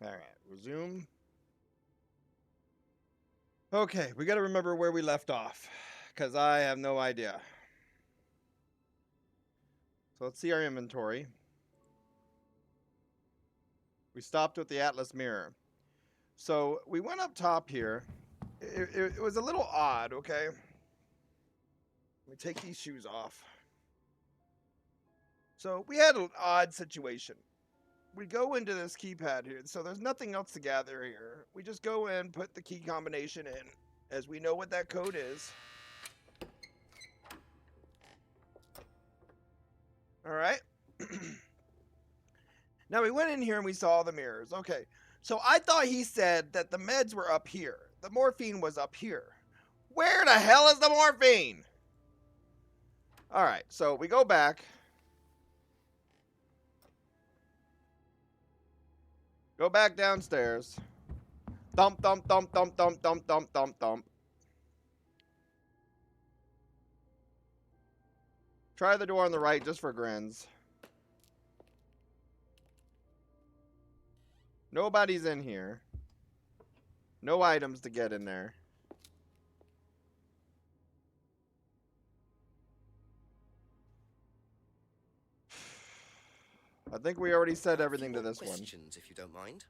All right, resume. Okay, we got to remember where we left off, because I have no idea. So let's see our inventory. We stopped with the Atlas mirror. So we went up top here. It was a little odd, okay? Let me take these shoes off. So we had an odd situation. We go into this keypad here, so there's nothing else to gather here. We just go in, put the key combination in, as we know what that code is. All right. Now we went in here and we saw the mirrors. Okay, so I thought he said that the meds were up here. The morphine was up here. Where the hell is the morphine? All right, so we go back. Go back downstairs. Thump, thump, thump, thump, thump, thump, thump, thump, thump. Try the door on the right just for grins. Nobody's in here. No items to get in there. I think we already said everything to this one. Questions, if you don't mind.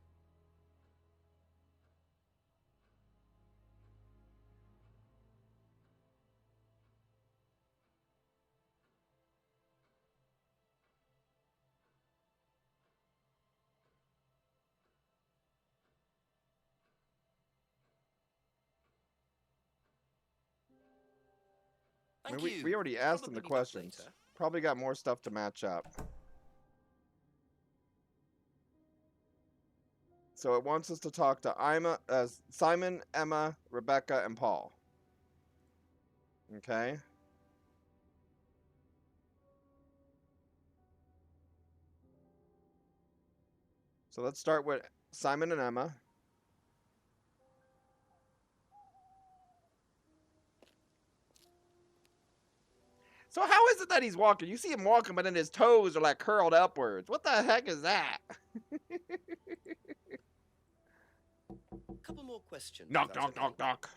I mean, we already asked him the questions. Probably got more stuff to match up. So it wants us to talk to Simon, Emma, Rebecca, and Paul. Okay. So let's start with Simon and Emma. So how is it that he's walking? You see him walking, but then his toes are like curled upwards. What the heck is that? Couple more questions. Knock, knock, knock, knock.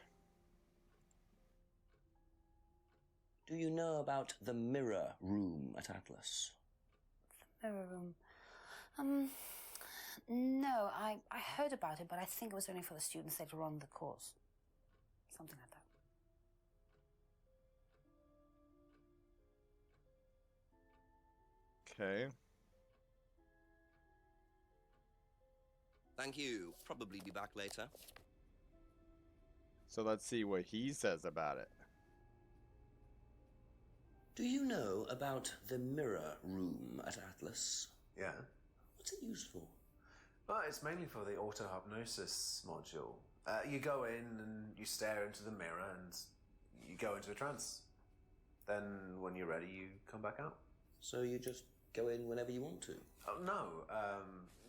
Do you know about the mirror room at Atlas? The mirror room? No, I heard about it, but I think it was only for the students later on in the course. Something like that. Okay. Thank you. Probably be back later. So let's see what he says about it. Do you know about the mirror room at Atlas? Yeah. What's it used for? Well, it's mainly for the auto-hypnosis module. You go in and you stare into the mirror and you go into a trance. Then when you're ready, you come back out. So you just go in whenever you want to? Oh, no.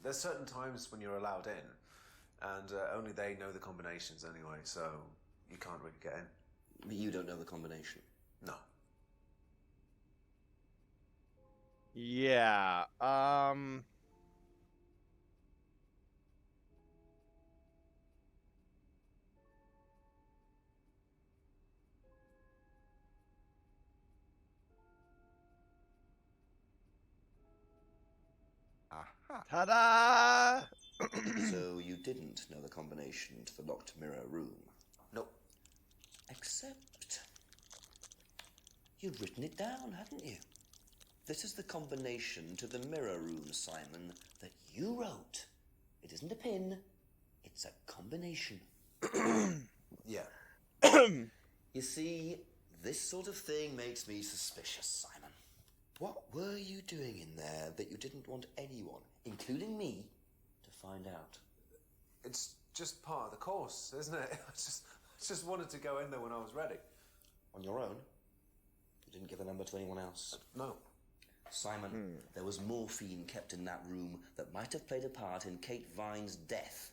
There's certain times when you're allowed in, and only they know the combinations anyway, so you can't really get in. But you don't know the combination? No. Yeah. Ta-da! So you didn't know the combination to the locked mirror room? Nope. Except you'd written it down, hadn't you? This is the combination to the mirror room, Simon, that you wrote. It isn't a pin, it's a combination. Yeah. You see, this sort of thing makes me suspicious, Simon. What were you doing in there that you didn't want anyone, including me, to find out? It's just part of the course, isn't it? I just wanted to go in there when I was ready. On your own? You didn't give the number to anyone else? No. Simon, there was morphine kept in that room that might have played a part in Kate Vine's death.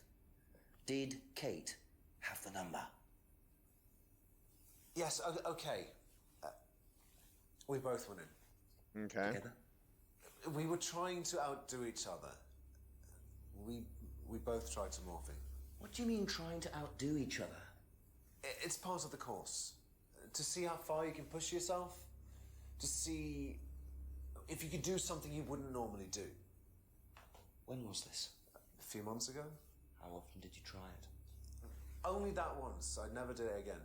Did Kate have the number? Yes, okay. We both went in. Okay. Together? We were trying to outdo each other. We both both tried some morphine. What do you mean trying to outdo each other? It's part of the course. To see how far you can push yourself. To see if you could do something you wouldn't normally do. When was this? A few months ago. How often did you try it? Only that once. I'd never do it again.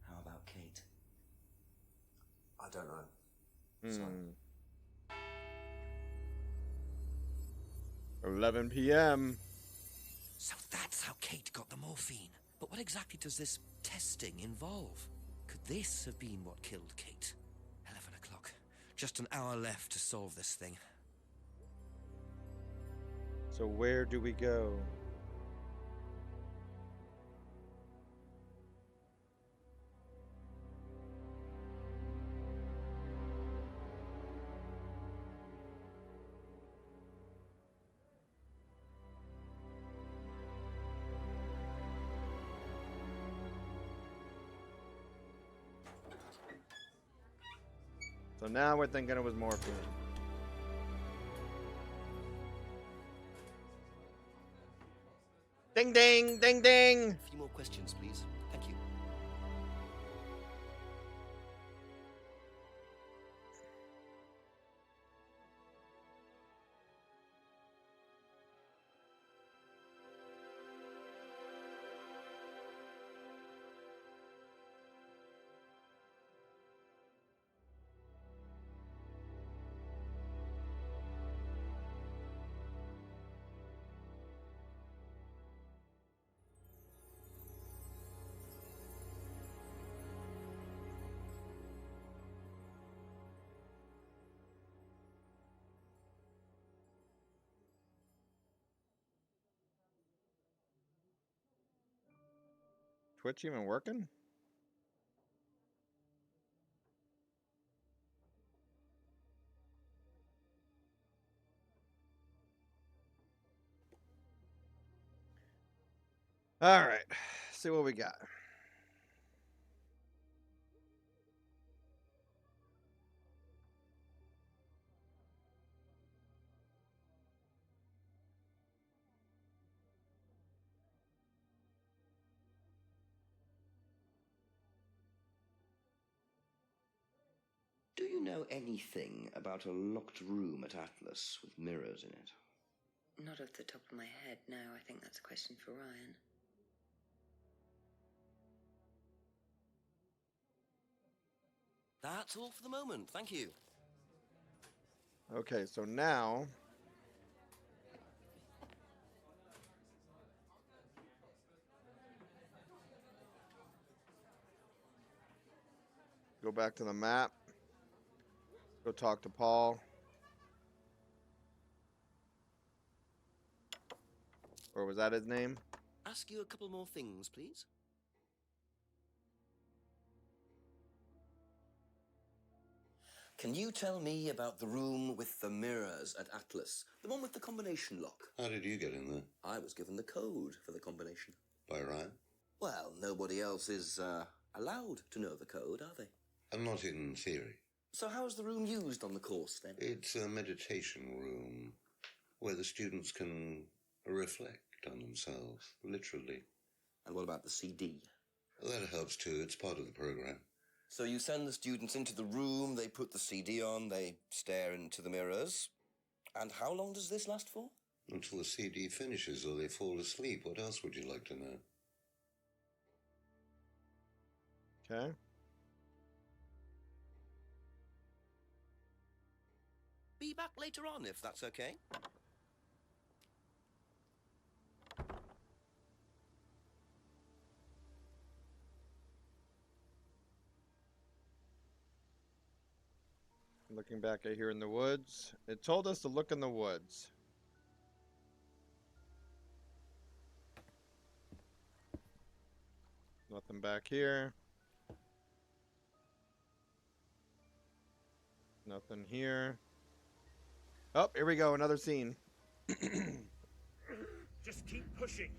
How about Kate? I don't know. Sorry. 11 p.m. So that's how Kate got the morphine. But what exactly does this testing involve? Could this have been what killed Kate? 11 o'clock. Just an hour left to solve this thing. So where do we go? So now we're thinking it was morphine. Ding ding, ding ding! A few more questions, please. Thank you. Twitch even working? All right, see what we got. Do you know anything about a locked room at Atlas with mirrors in it? Not off the top of my head, no. I think that's a question for Ryan. That's all for the moment, thank you. Okay, so now go back to the map. Go talk to Paul. Or was that his name? Ask you a couple more things, please. Can you tell me about the room with the mirrors at Atlas? The one with the combination lock. How did you get in there? I was given the code for the combination. By Ryan? Well, nobody else is allowed to know the code, are they? And not in theory. So how is the room used on the course, then? It's a meditation room where the students can reflect on themselves, literally. And what about the CD? That helps too. It's part of the program. So you send the students into the room, they put the CD on, they stare into the mirrors. And how long does this last for? Until the CD finishes or they fall asleep. What else would you like to know? Okay. Be back later on, if that's okay. Looking back at here in the woods. It told us to look in the woods. Nothing back here. Nothing here. Oh, here we go. Another scene. Just keep pushing.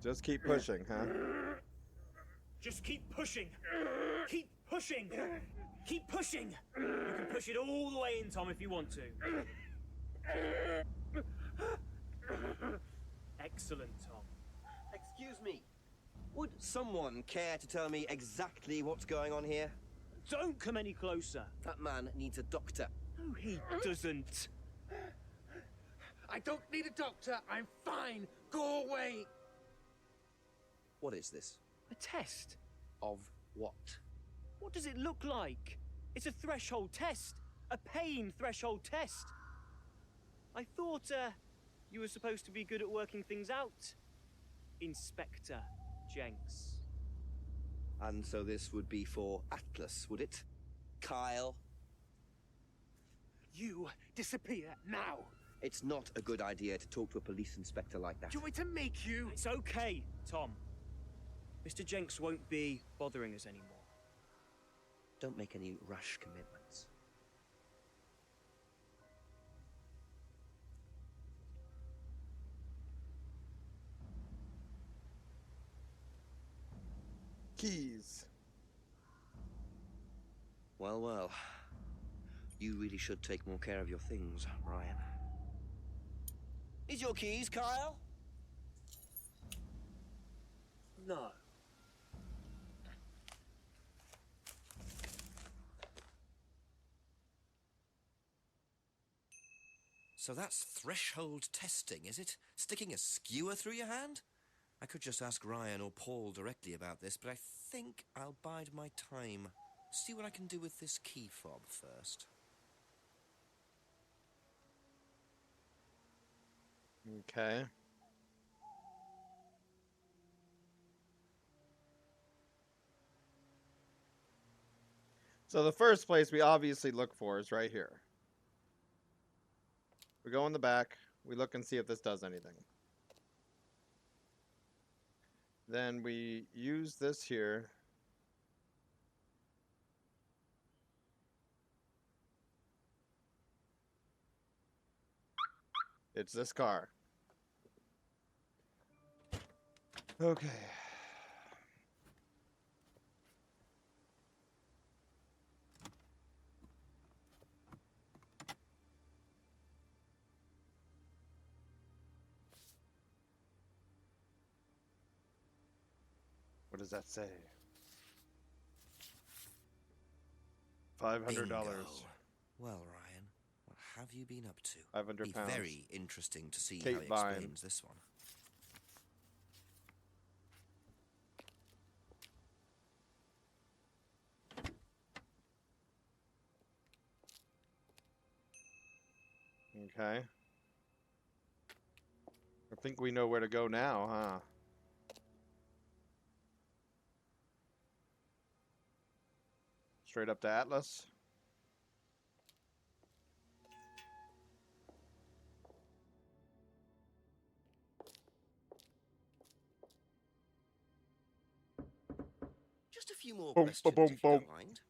Just keep pushing, huh? Just keep pushing. Keep pushing. Keep pushing. You can push it all the way in, Tom, if you want to. Excellent, Tom. Excuse me. Would someone care to tell me exactly what's going on here? Don't come any closer. That man needs a doctor. No, he doesn't. I don't need a doctor. I'm fine. Go away. What is this? A test. Of what? What does it look like? It's a threshold test. A pain threshold test. I thought, you were supposed to be good at working things out, Inspector Jenks. And so this would be for Atlas, would it? Kyle? You disappear now. It's not a good idea to talk to a police inspector like that. Do you want me to make you? It's okay, Tom. Mr. Jenks won't be bothering us anymore. Don't make any rash commitments. Keys. Well, well. You really should take more care of your things, Ryan. Is your keys, Kyle? No. So that's threshold testing, is it? Sticking a skewer through your hand? I could just ask Ryan or Paul directly about this, but I think I'll bide my time. See what I can do with this key fob first. Okay. So the first place we obviously look for is right here. We go in the back. We look and see if this does anything. Then we use this here. It's this car. Okay. What does that say? $500. Bingo. Well, Ryan, what have you been up to? 500 Be pounds. very interesting to see Kate how he Vine. explains this one. Okay. I think we know where to go now, huh? Straight up to Atlas. Just a few more Boom, questions, boom, if you boom. don't mind.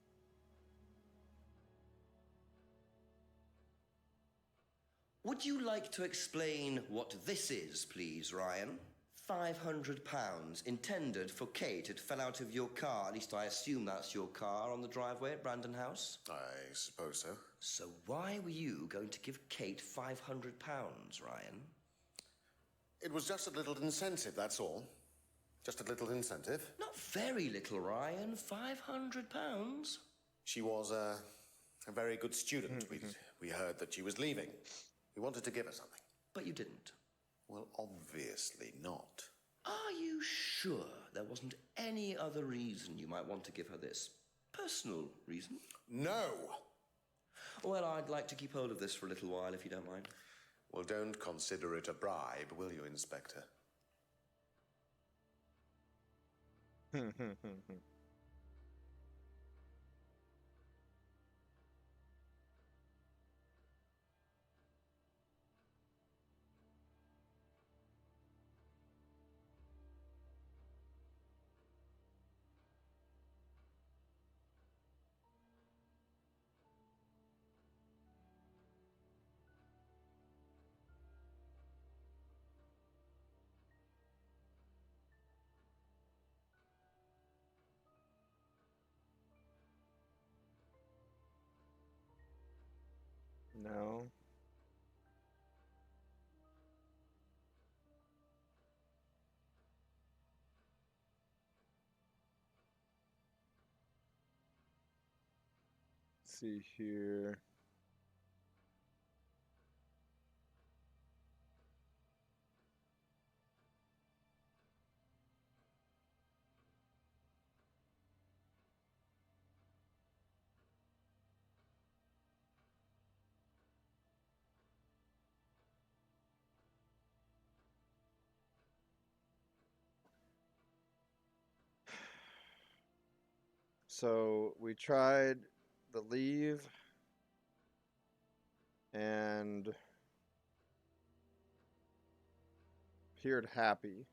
Would you like to explain what this is, please, Ryan? £500 intended for Kate. It fell out of your car. At least I assume that's your car on the driveway at Brandon House. I suppose so. So why were you going to give Kate £500, Ryan? It was just a little incentive, that's all. Just a little incentive. Not very little, Ryan. £500. She was a very good student. We heard that she was leaving. We wanted to give her something. But you didn't. Well, obviously not. Are you sure there wasn't any other reason you might want to give her this? Personal reason? No! Well, I'd like to keep hold of this for a little while, if you don't mind. Well, don't consider it a bribe, will you, Inspector? No. see here. So we tried the leave and appeared happy.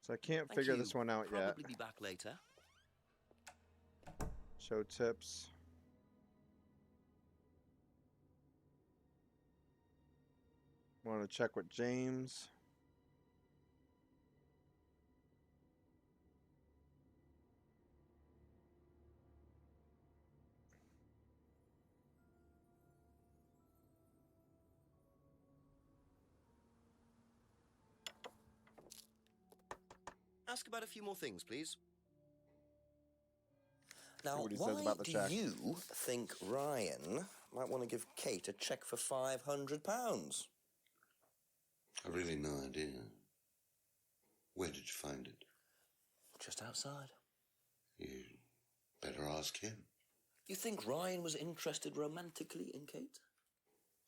So I can't Thank figure you. this one out yet. Probably be back later. Show tips. Want to check with James. Ask about a few more things, please. Now, what he why says about the do check. you think Ryan might want to give Kate a cheque for £500? I've really no idea. Where did you find it? Just outside. You better ask him. You think Ryan was interested romantically in Kate?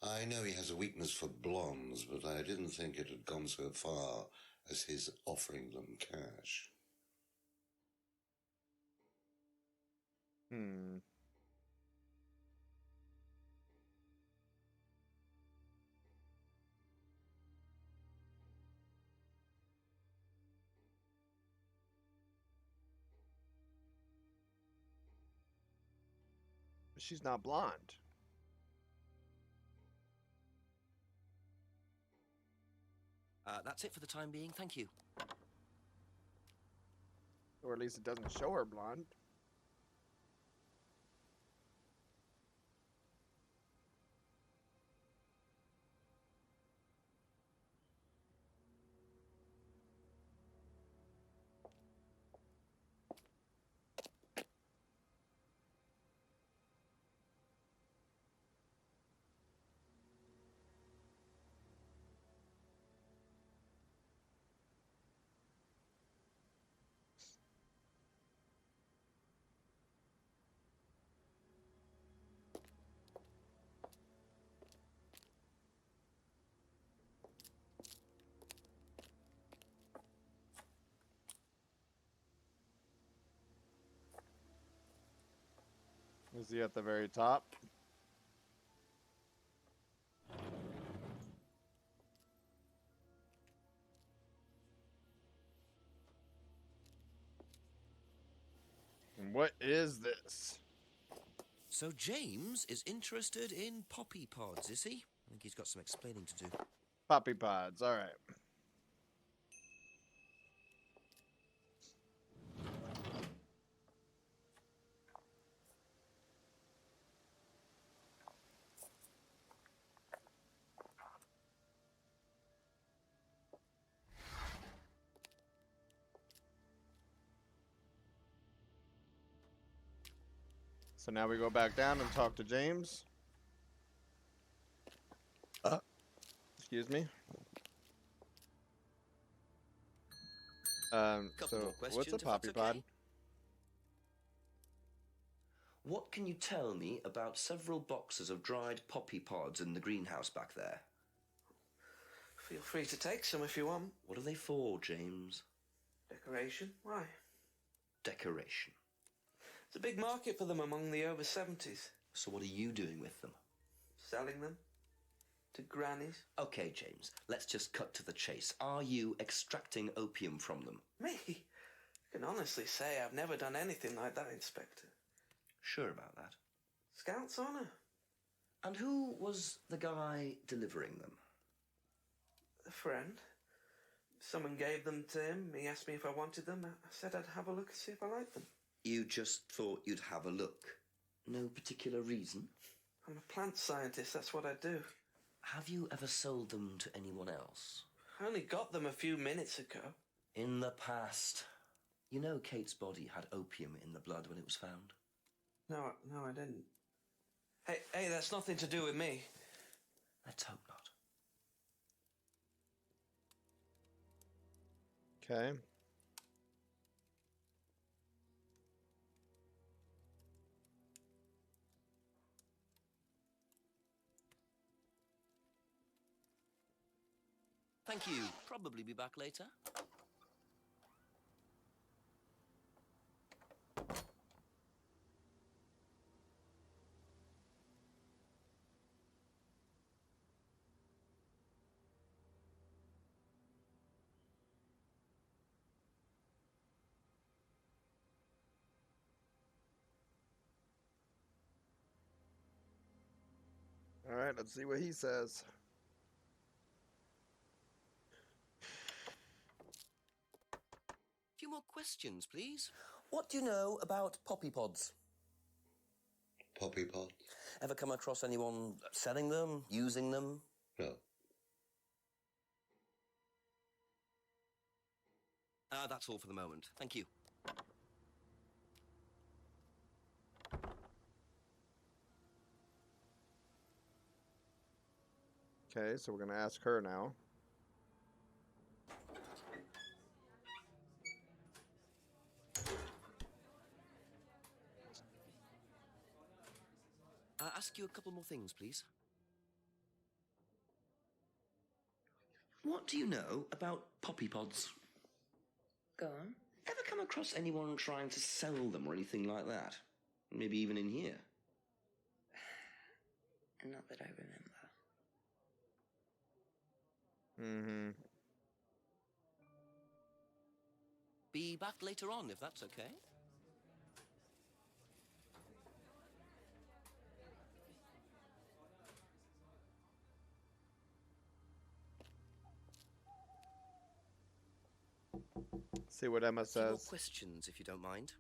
I know he has a weakness for blondes, but I didn't think it had gone so far as his offering them cash. She's not blonde. That's it for the time being. Thank you. Or at least it doesn't show her blonde. Is he at the very top? And what is this? So James is interested in poppy pods, is he? I think he's got some explaining to do. Poppy pods, alright. So now we go back down and talk to James. Excuse me. Couple So more what's questions, a if poppy that's pod? okay? What can you tell me about several boxes of dried poppy pods in the greenhouse back there? Feel free to take some if you want. What are they for, James? Decoration? Why? Decoration. It's a big market for them among the over 70s. So what are you doing with them? Selling them? To grannies? Okay, James, let's just cut to the chase. Are you extracting opium from them? Me? I can honestly say I've never done anything like that, Inspector. Sure about that? Scout's honour. And who was the guy delivering them? A friend. Someone gave them to him. He asked me if I wanted them. I said I'd have a look and see if I liked them. You just thought you'd have a look? No particular reason? I'm a plant scientist, that's what I do. Have you ever sold them to anyone else? I only got them a few minutes ago. In the past. You know Kate's body had opium in the blood when it was found? No, I didn't. Hey, that's nothing to do with me. Let's hope not. Okay. Thank you. Probably be back later. All right, let's see what he says. A few more questions, please. What do you know about poppy pods? Poppy pods? Ever come across anyone selling them, using them? No. That's all for the moment. Thank you. Okay, so we're going to ask her now. Ask you a couple more things, please. What do you know about poppy pods? Go on. Ever come across anyone trying to sell them or anything like that? Maybe even in here? Not that I remember. Mm-hmm. Be back later on, if that's okay. See what Emma A few more says. questions, if you don't mind.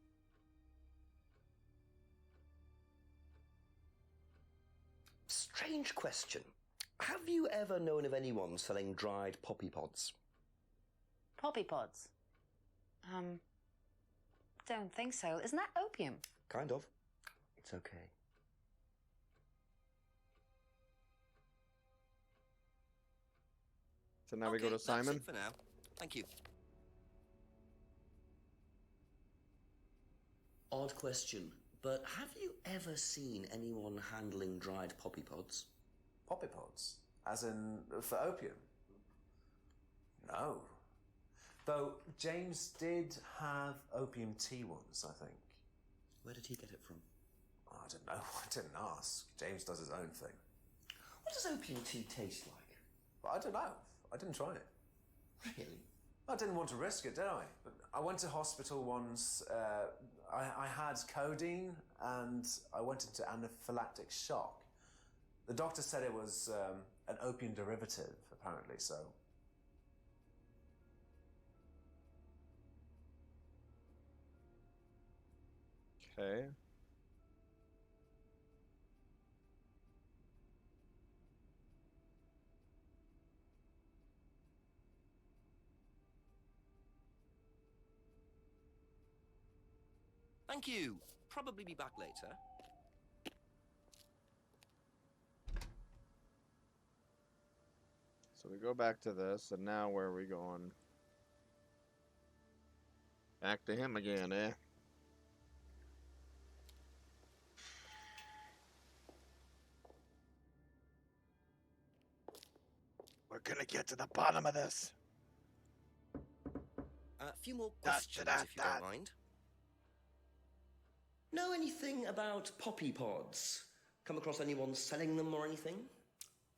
Strange question. Have you ever known of anyone selling dried poppy pods? Poppy pods? Don't think so. Isn't that opium? Kind of. It's okay. So now we go to Simon. That's it for now. Thank you. Odd question, but have you ever seen anyone handling dried poppy pods? Poppy pods? As in, for opium? No. Though James did have opium tea once, I think. Where did he get it from? I don't know. I didn't ask. James does his own thing. What does opium tea taste like? But I don't know. I didn't try it. Really? I didn't want to risk it, did I? But I went to hospital once. I had codeine and I went into anaphylactic shock. The doctor said it was an opium derivative, apparently, so. Okay. Thank you. Probably be back later. So we go back to this, and now where are we going? Back to him again, eh? We're gonna get to the bottom of this. A few more questions, if you don't mind. Know anything about poppy pods? Come across anyone selling them or anything?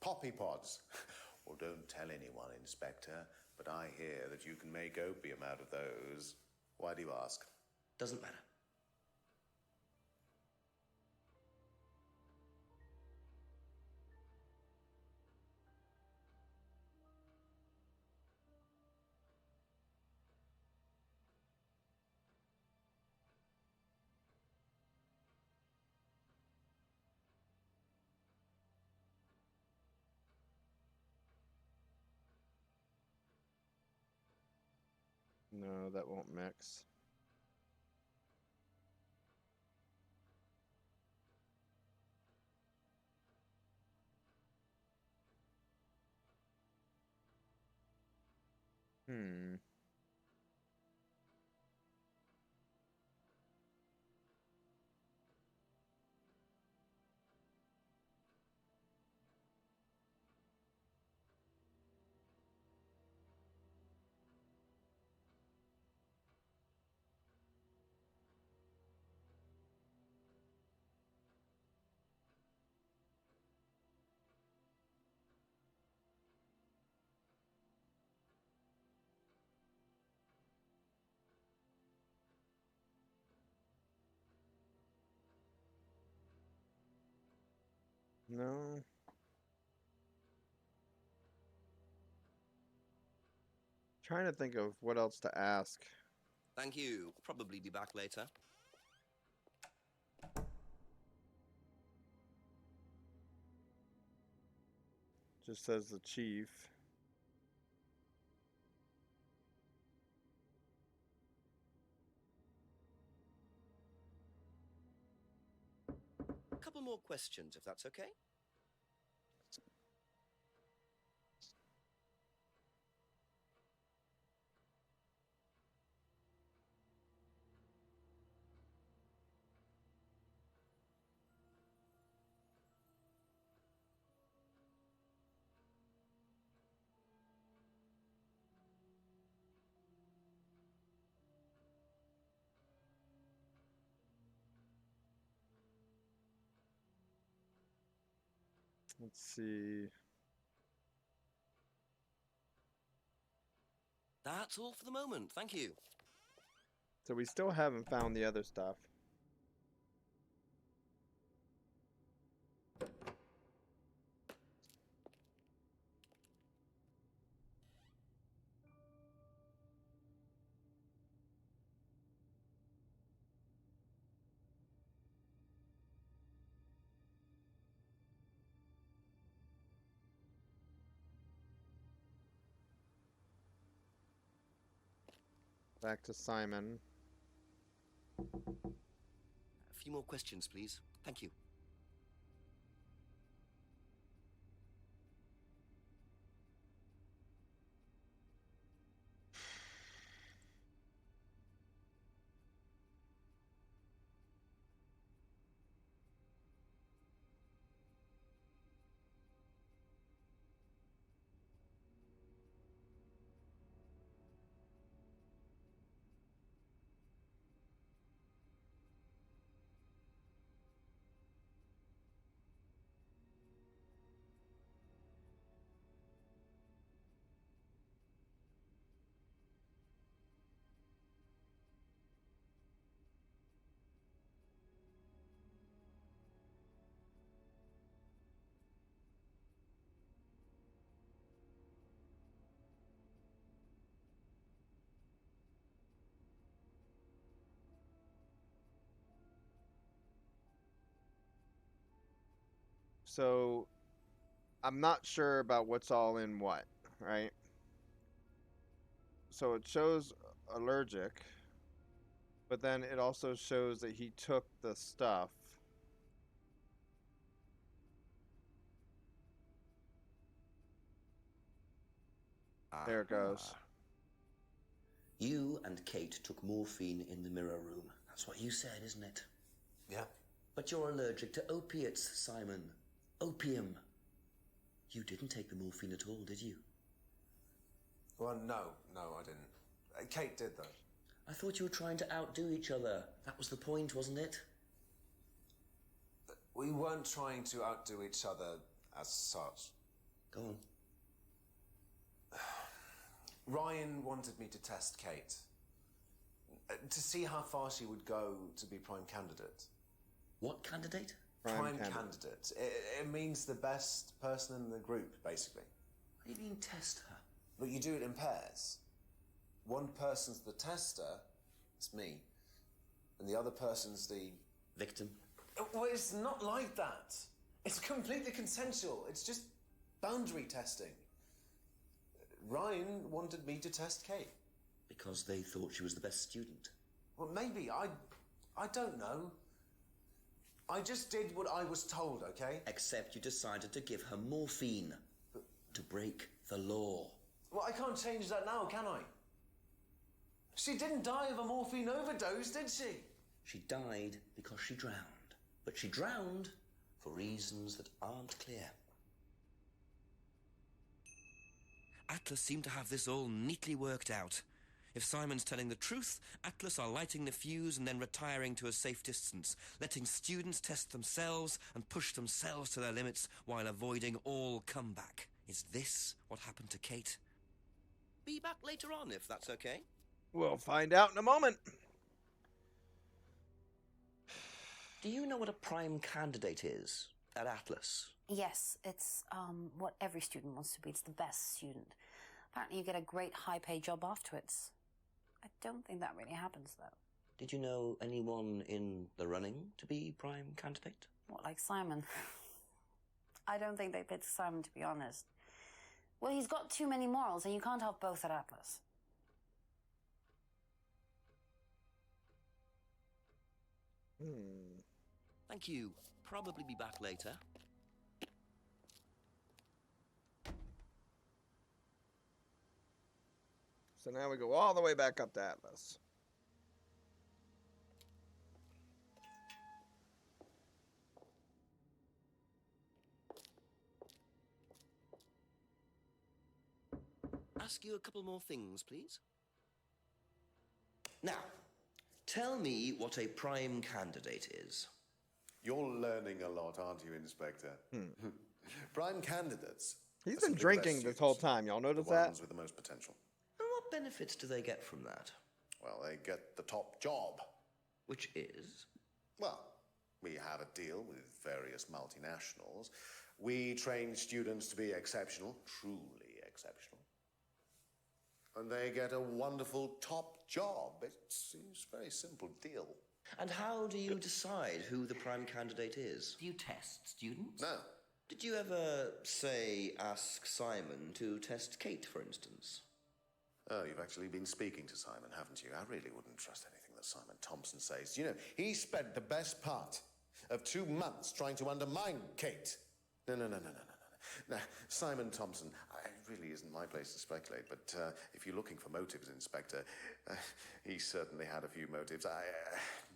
Poppy pods. Well, don't tell anyone, Inspector, but I hear that you can make opium out of those. Why do you ask? Doesn't matter. No, that won't mix. Hmm. No. Trying to think of what else to ask. Thank you. Probably be back later. Just says the chief. A couple more questions, if that's okay. Let's see. That's all for the moment. Thank you. So we still haven't found the other stuff. Back to Simon. A few more questions, please. Thank you. So I'm not sure about what's all in what, right? So it shows allergic, but then it also shows that he took the stuff. There it goes. You and Kate took morphine in the mirror room. That's what you said, isn't it? Yeah. But you're allergic to opiates, Simon. Opium. You didn't take the morphine at all, did you? Well, no, I didn't. Kate did, though. I thought you were trying to outdo each other. That was the point, wasn't it? We weren't trying to outdo each other as such. Go on. Ryan wanted me to test Kate. To see how far she would go to be prime candidate. What candidate? Prime candidate. It means the best person in the group, basically. What do you mean test her? But you do it in pairs. One person's the tester, it's me, and the other person's the... Victim? Well, it's not like that. It's completely consensual. It's just boundary testing. Ryan wanted me to test Kate. Because they thought she was the best student? Well, maybe. I don't know. I just did what I was told, okay? Except you decided to give her morphine. To break the law. Well, I can't change that now, can I? She didn't die of a morphine overdose, did she? She died because she drowned. But she drowned for reasons that aren't clear. Atlas seemed to have this all neatly worked out. If Simon's telling the truth, Atlas are lighting the fuse and then retiring to a safe distance, letting students test themselves and push themselves to their limits while avoiding all comeback. Is this what happened to Kate? Be back later on, if that's okay. We'll find out in a moment. Do you know what a prime candidate is at Atlas? Yes, it's what every student wants to be. It's the best student. Apparently you get a great high-paid job afterwards. I don't think that really happens, though. Did you know anyone in the running to be prime candidate? What, like Simon? I don't think they picked Simon, to be honest. Well, he's got too many morals, and you can't have both at Atlas. Thank you. Probably be back later. So now we go all the way back up to Atlas. Ask you a couple more things, please. Now, tell me what a prime candidate is. You're learning a lot, aren't you, Inspector? Prime candidates. He's are been simply the drinking best this whole students, time. Y'all notice the that? ones with the most potential. And what benefits do they get from that? Well, they get the top job. Which is? Well, we have a deal with various multinationals. We train students to be exceptional, truly exceptional. And they get a wonderful top job. It's a very simple deal. And how do you decide who the prime candidate is? Do you test students? No. Did you ever, say, ask Simon to test Kate, for instance? Oh, you've actually been speaking to Simon, haven't you? I really wouldn't trust anything that Simon Thompson says. You know, he spent the best part of 2 months trying to undermine Kate. No. Now, Simon Thompson, it really isn't my place to speculate, but if you're looking for motives, Inspector, he certainly had a few motives.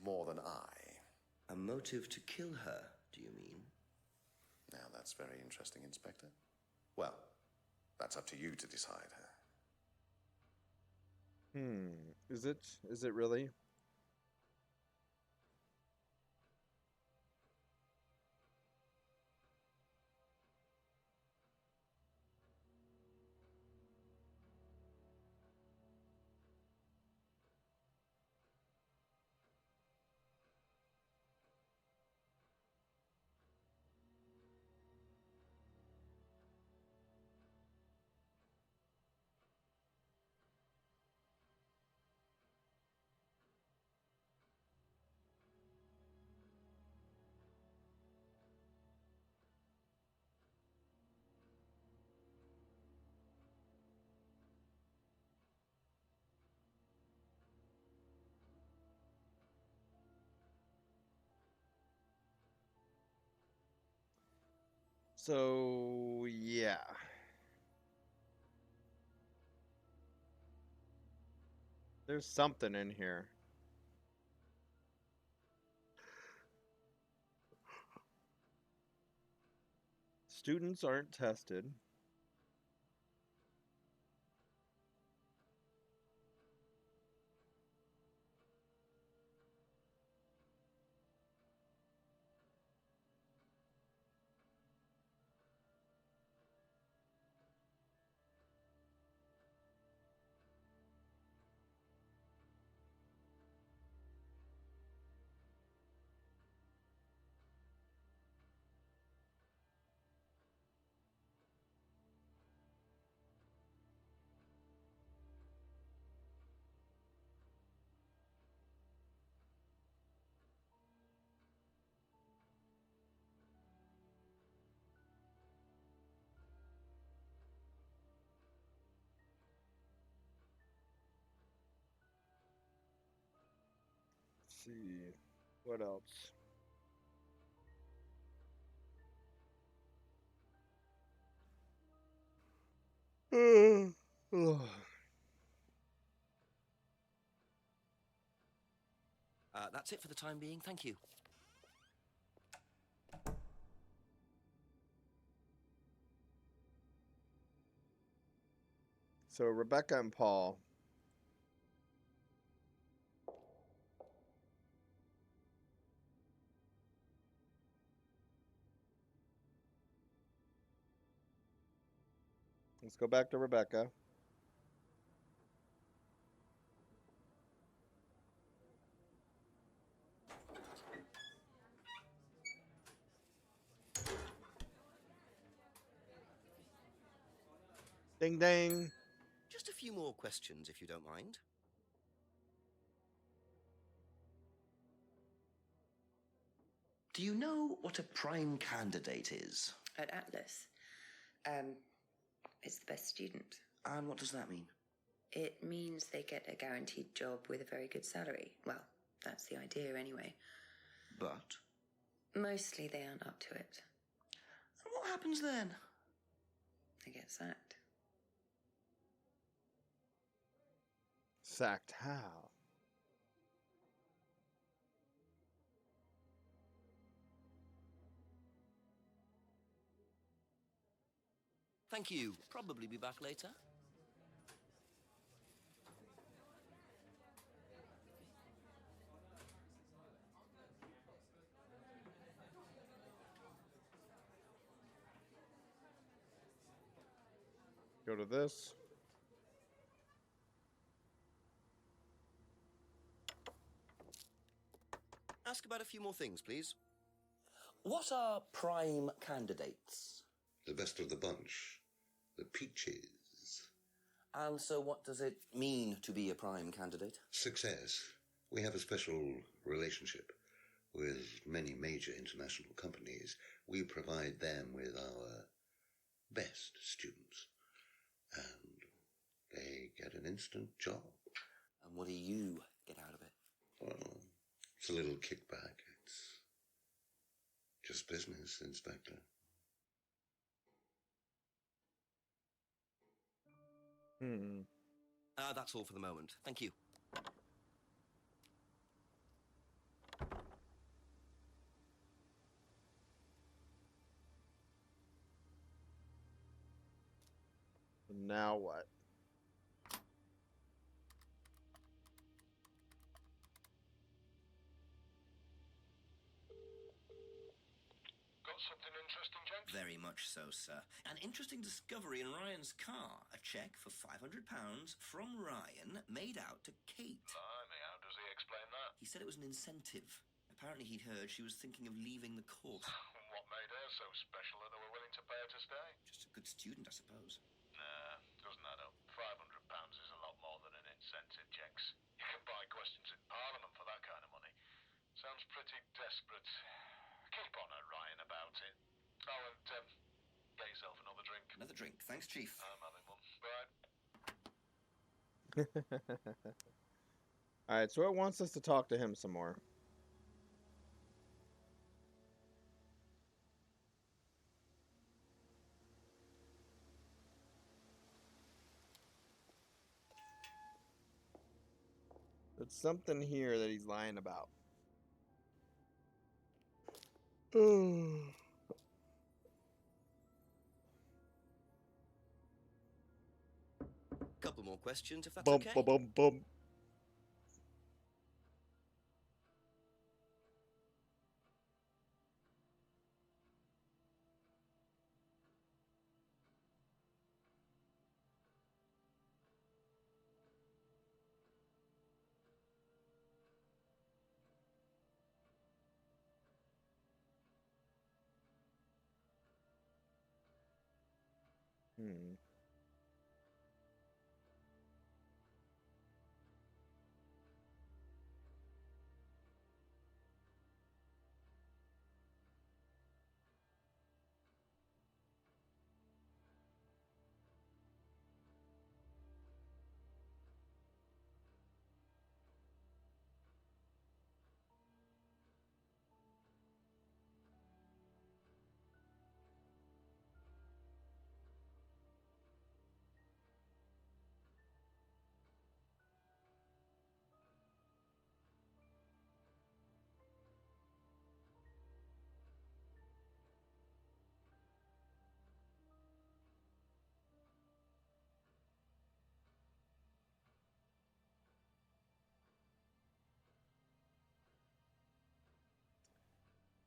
More than I. A motive to kill her, do you mean? Now, that's very interesting, Inspector. Well, that's up to you to decide. Is it? Is it really? So, yeah. There's something in here. Students aren't tested. see. What else? That's it for the time being. Thank you. So Rebecca and Paul. Let's go back to Rebecca. Ding ding. Just a few more questions, if you don't mind. Do you know what a prime candidate is? At Atlas, it's the best student. And what does that mean? It means they get a guaranteed job with a very good salary. Well, that's the idea anyway. But? Mostly they aren't up to it. And what happens then? They get sacked. Sacked how? Thank you. Probably be back later. Go to this. Ask about a few more things, please. What are prime candidates? The best of the bunch. The peaches. And so what does it mean to be a prime candidate? Success. We have a special relationship with many major international companies. We provide them with our best students. And they get an instant job. And what do you get out of it? Well, it's a little kickback. It's just business, Inspector. That's all for the moment. Thank you. Now what? Got something interesting, gents? Very much so, sir. An interesting discovery in Ryan's car. A cheque for £500 from Ryan made out to Kate. Blimey, how does he explain that? He said it was an incentive. Apparently he'd heard she was thinking of leaving the course. What made her so special that they were willing to pay her to stay? Just a good student, I suppose. Nah, doesn't add up. £500 is a lot more than an incentive, Jex. You can buy questions in Parliament for that kind of money. Sounds pretty desperate. Keep on at Ryan about it. Oh, and get yourself another drink. Another drink. Thanks, Chief. I'm having one. Right. Alright, so it wants us to talk to him some more. There's something here that he's lying about. Couple more questions, if that's Bum, okay. bum, bum, bum. Hmm.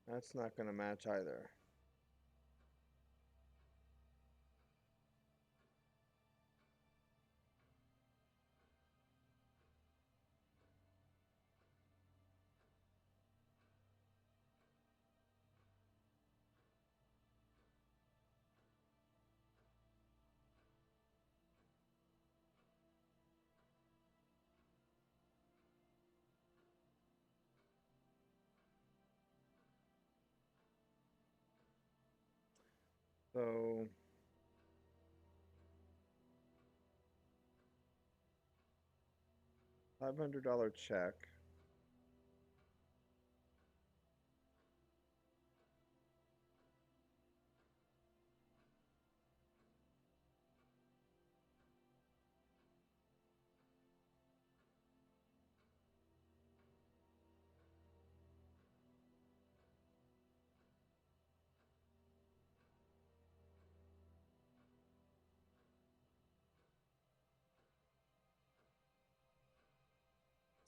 That's not going to match either. So $500 check.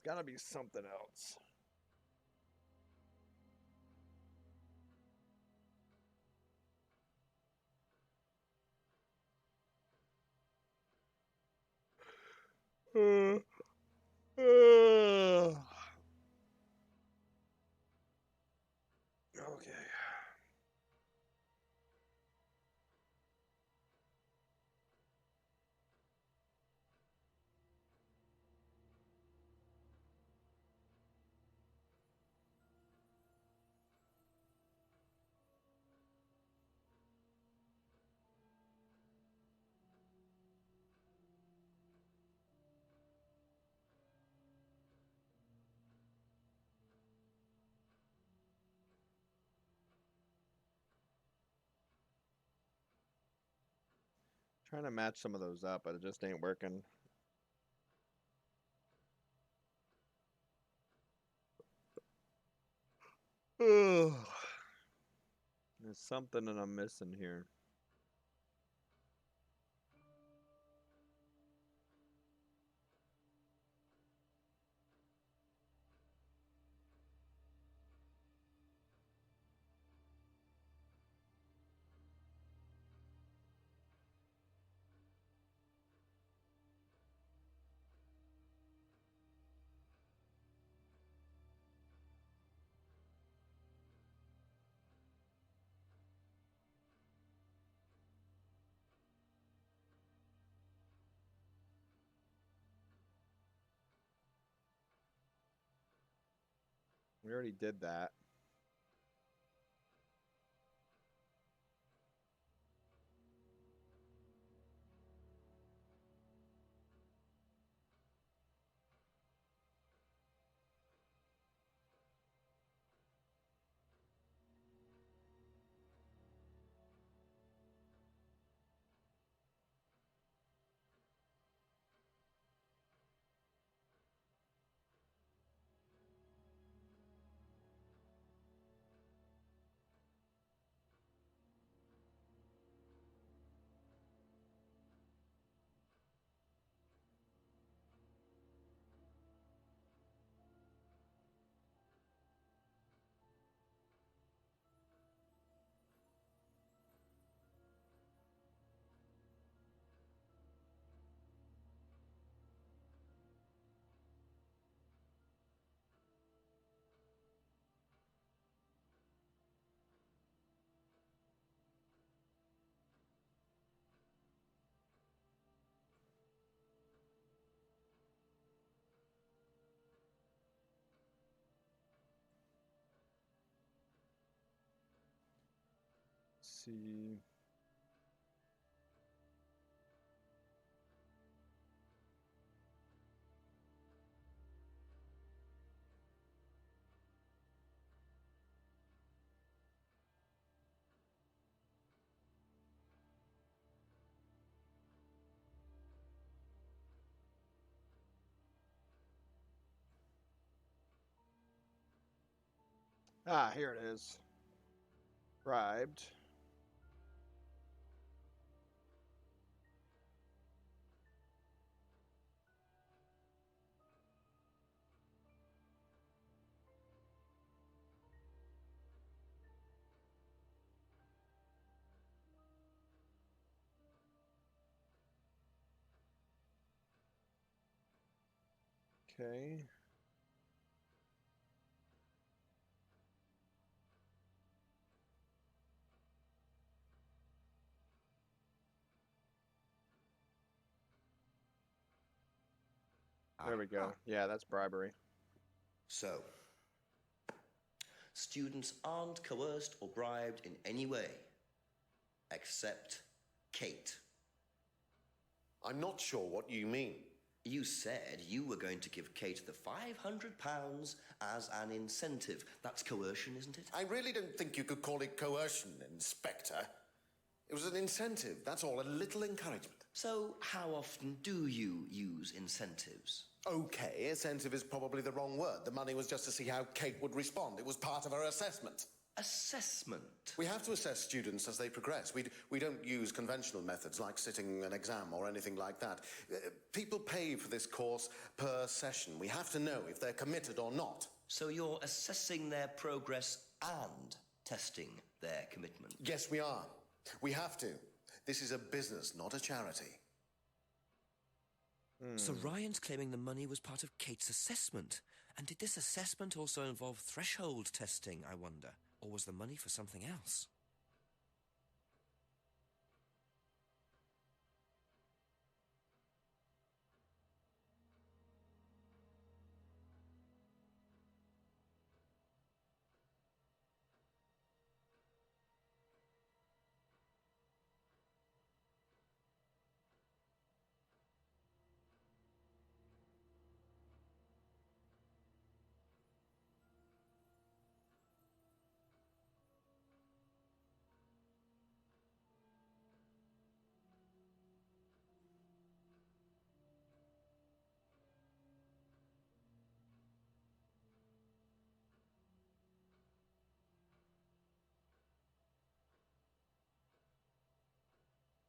It's got to be something else. Okay. Trying to match some of those up, but it just ain't working. There's something that I'm missing here. We already did that. Let's see. Ah, here it is. Bribed. Okay. There we go. Yeah, that's bribery. So, students aren't coerced or bribed in any way, except Kate. I'm not sure what you mean. You said you were going to give Kate the £500 as an incentive. That's coercion, isn't it? I really don't think you could call it coercion, Inspector. It was an incentive, that's all, a little encouragement. So, how often do you use incentives? Okay, incentive is probably the wrong word. The money was just to see how Kate would respond. It was part of her assessment. Assessment? We have to assess students as they progress. We don't use conventional methods like sitting an exam or anything like that. People pay for this course per session. We have to know if they're committed or not. So you're assessing their progress and testing their commitment? Yes, we are. We have to. This is a business, not a charity. So Ryan's claiming the money was part of Kate's assessment. And did this assessment also involve threshold testing, I wonder? Or was the money for something else?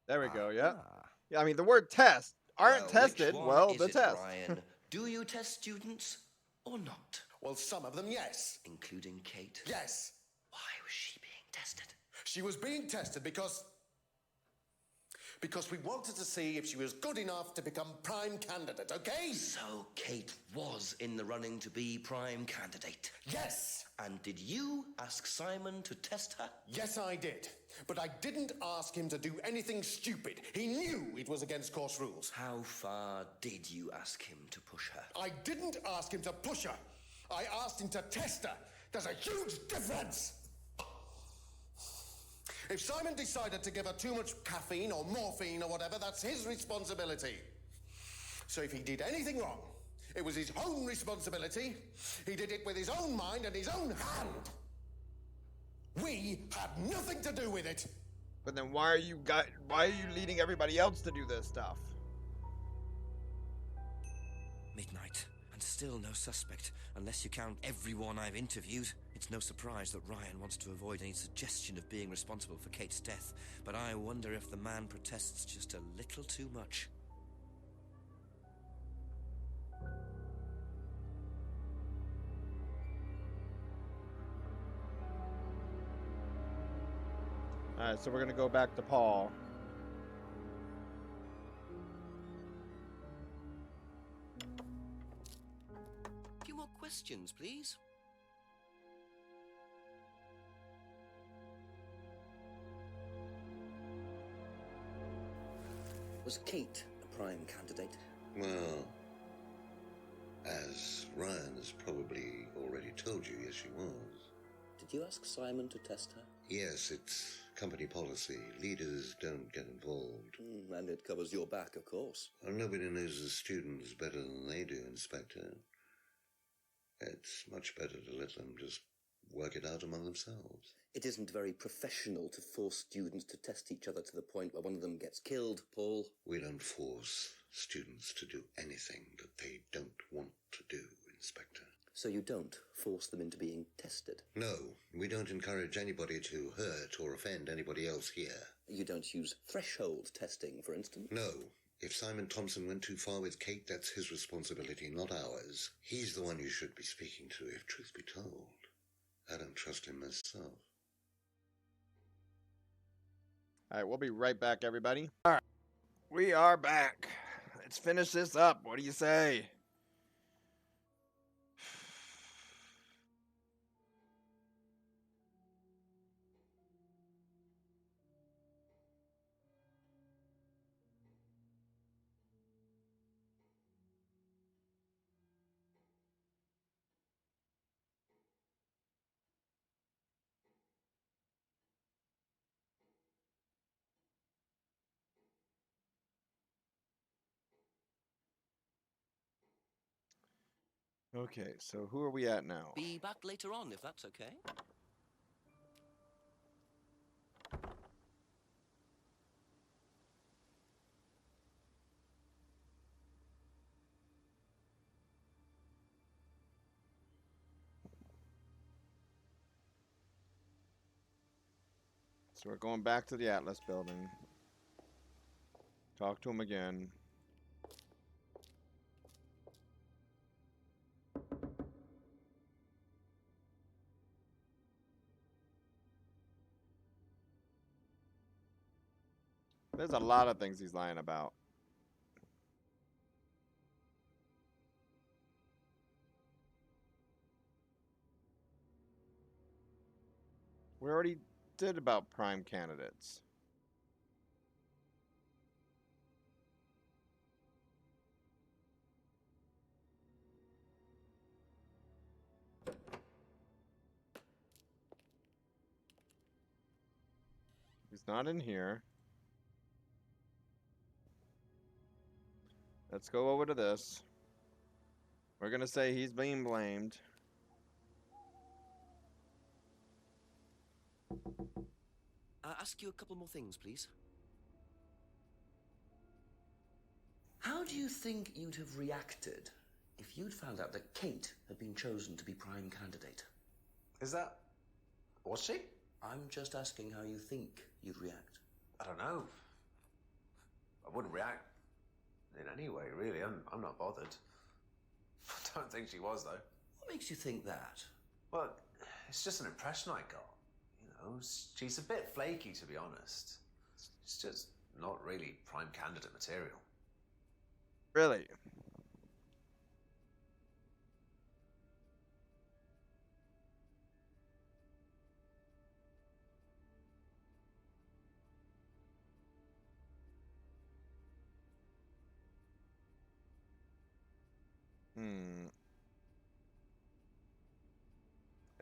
There we go. Yeah. Yeah. I mean, the word test aren't tested. Which one Well, is the it, test. Ryan? Do you test students or not? Well, some of them, yes. Including Kate? Yes. Why was she being tested? She was being tested because we wanted to see if she was good enough to become prime candidate, okay? So Kate was in the running to be prime candidate? Yes! And did you ask Simon to test her? Yes, I did. But I didn't ask him to do anything stupid. He knew it was against course rules. How far did you ask him to push her? I didn't ask him to push her. I asked him to test her. There's a huge difference. If Simon decided to give her too much caffeine or morphine or whatever, that's his responsibility. So if he did anything wrong, it was his own responsibility. He did it with his own mind and his own hand. We had nothing to do with it. But then why are you leading everybody else to do this stuff? Midnight, and still no suspect, unless you count everyone I've interviewed. It's no surprise that Ryan wants to avoid any suggestion of being responsible for Kate's death, but I wonder if the man protests just a little too much. Alright, so we're gonna go back to Paul. A few more questions, please. Was Kate a prime candidate? Well, as Ryan has probably already told you, yes, she was. Did you ask Simon to test her? Yes, it's company policy. Leaders don't get involved. And it covers your back, of course. Well, nobody knows the students better than they do, Inspector. It's much better to let them just work it out among themselves. It isn't very professional to force students to test each other to the point where one of them gets killed, Paul. We don't force students to do anything that they don't want to do, Inspector. So you don't force them into being tested? No, we don't encourage anybody to hurt or offend anybody else here. You don't use threshold testing, for instance? No. If Simon Thompson went too far with Kate, that's his responsibility, not ours. He's the one you should be speaking to, if truth be told. I don't trust him myself. Alright, we'll be right back, everybody. Alright, we are back. Let's finish this up. What do you say? Okay, so who are we at now? Be back later on, if that's okay. So we're going back to the Atlas building. Talk to him again. There's a lot of things he's lying about. We already did about prime candidates. He's not in here. Let's go over to this. We're gonna say he's being blamed. Ask you a couple more things, please. How do you think you'd have reacted if you'd found out that Kate had been chosen to be prime candidate? Is that... was she? I'm just asking how you think you'd react. I don't know. I wouldn't react in any way, really. I'm not bothered. I don't think she was, though. What makes you think that? Well, it's just an impression I got. You know, she's a bit flaky, to be honest. She's just not really prime candidate material. Really?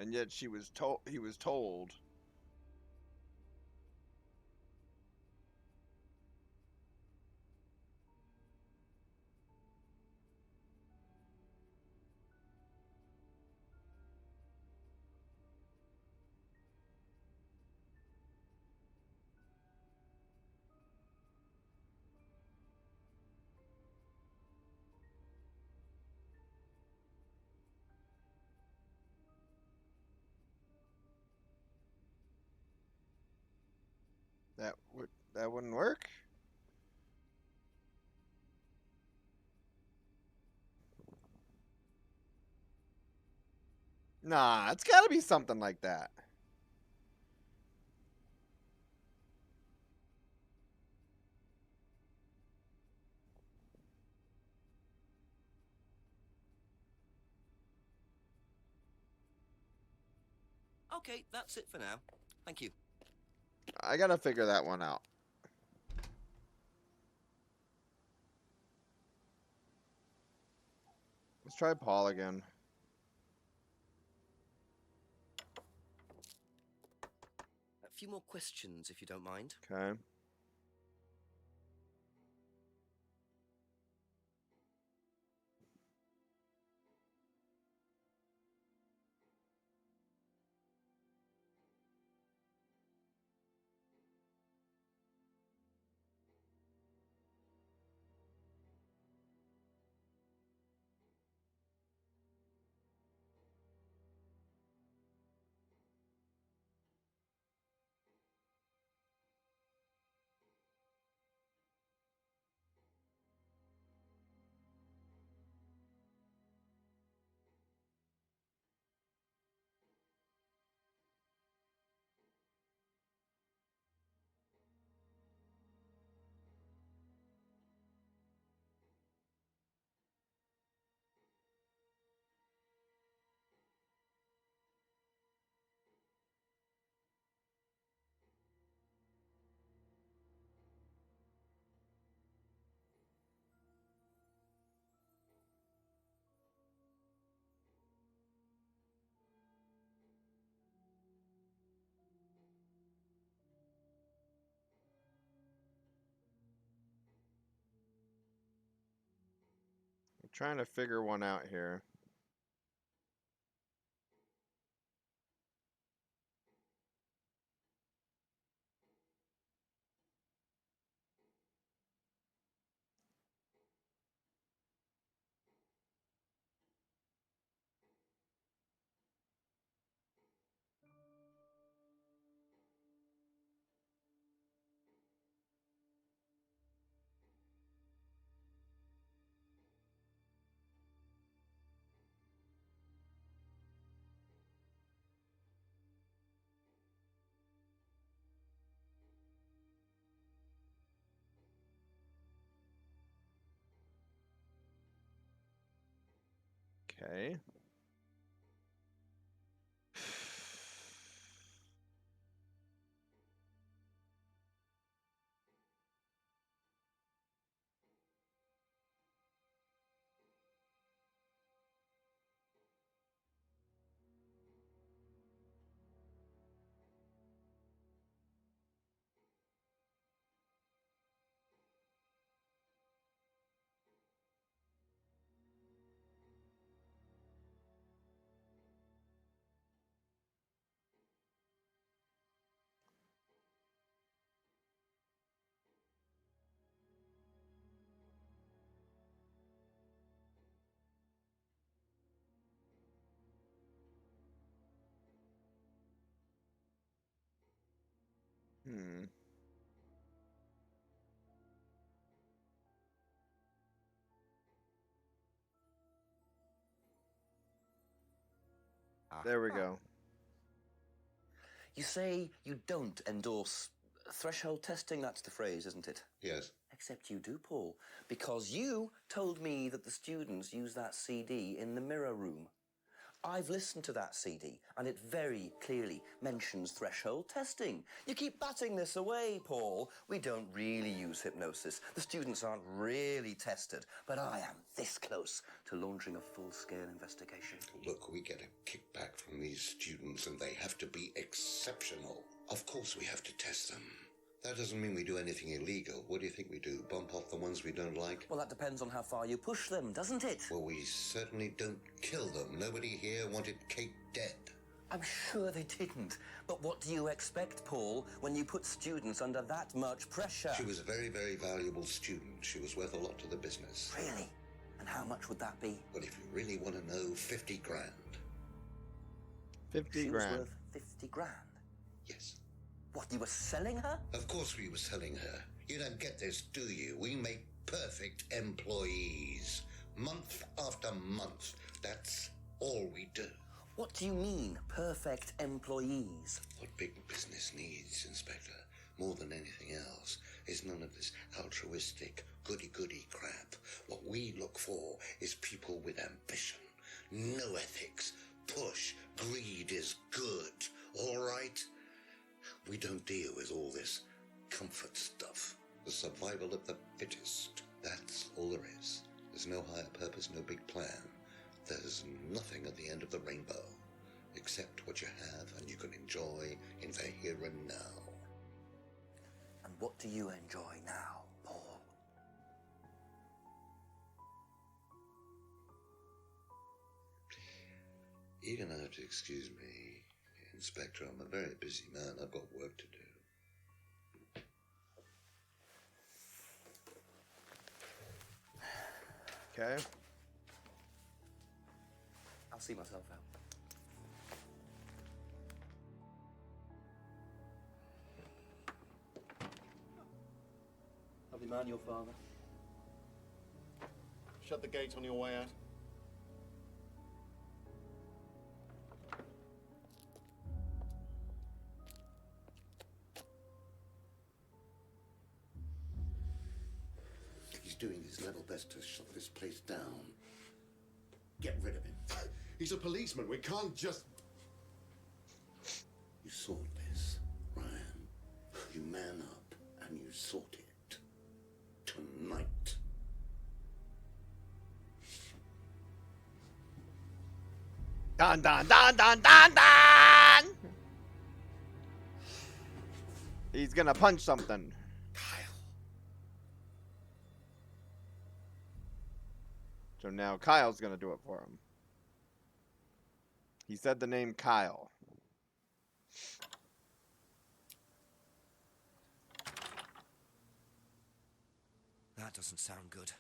And yet he was told. That wouldn't work? Nah, it's gotta be something like that. Okay, that's it for now. Thank you. I gotta figure that one out. Let's try Paul again. A few more questions, if you don't mind. Okay. I'm trying to figure one out here. Okay. Hmm. There we go. You say you don't endorse threshold testing, that's the phrase, isn't it? Yes. Except you do, Paul, because you told me that the students use that CD in the mirror room. I've listened to that CD, and it very clearly mentions threshold testing. You keep batting this away, Paul. We don't really use hypnosis. The students aren't really tested, but I am this close to launching a full-scale investigation. Look, we get a kickback from these students, and they have to be exceptional. Of course we have to test them. That doesn't mean we do anything illegal. What do you think we do? Bump off the ones we don't like? Well, that depends on how far you push them, doesn't it? Well, we certainly don't kill them. Nobody here wanted Kate dead. I'm sure they didn't. But what do you expect, Paul, when you put students under that much pressure? She was a very, very valuable student. She was worth a lot to the business. Really? And how much would that be? Well, if you really want to know, 50 grand. 50 She grand. was worth 50 grand? Yes. What, you were selling her? Of course we were selling her. You don't get this, do you? We make perfect employees. Month after month. That's all we do. What do you mean, perfect employees? What big business needs, Inspector, more than anything else, is none of this altruistic, goody-goody crap. What we look for is people with ambition, no ethics. Push, greed is good, all right? We don't deal with all this comfort stuff. The survival of the fittest. That's all there is. There's no higher purpose, no big plan. There's nothing at the end of the rainbow. Accept what you have and you can enjoy in the here and now. And what do you enjoy now, Paul? You're gonna have to excuse me, Inspector. I'm a very busy man. I've got work to do. Okay. I'll see myself out. Lovely man, your father. Shut the gate on your way out. He's doing his level best to shut this place down. Get rid of him. He's a policeman. We can't just... You sort this, Ryan. You man up and you sort it. Tonight. Dun dun dun dun dun dun! He's gonna punch something. So now Kyle's gonna do it for him. He said the name Kyle. That doesn't sound good.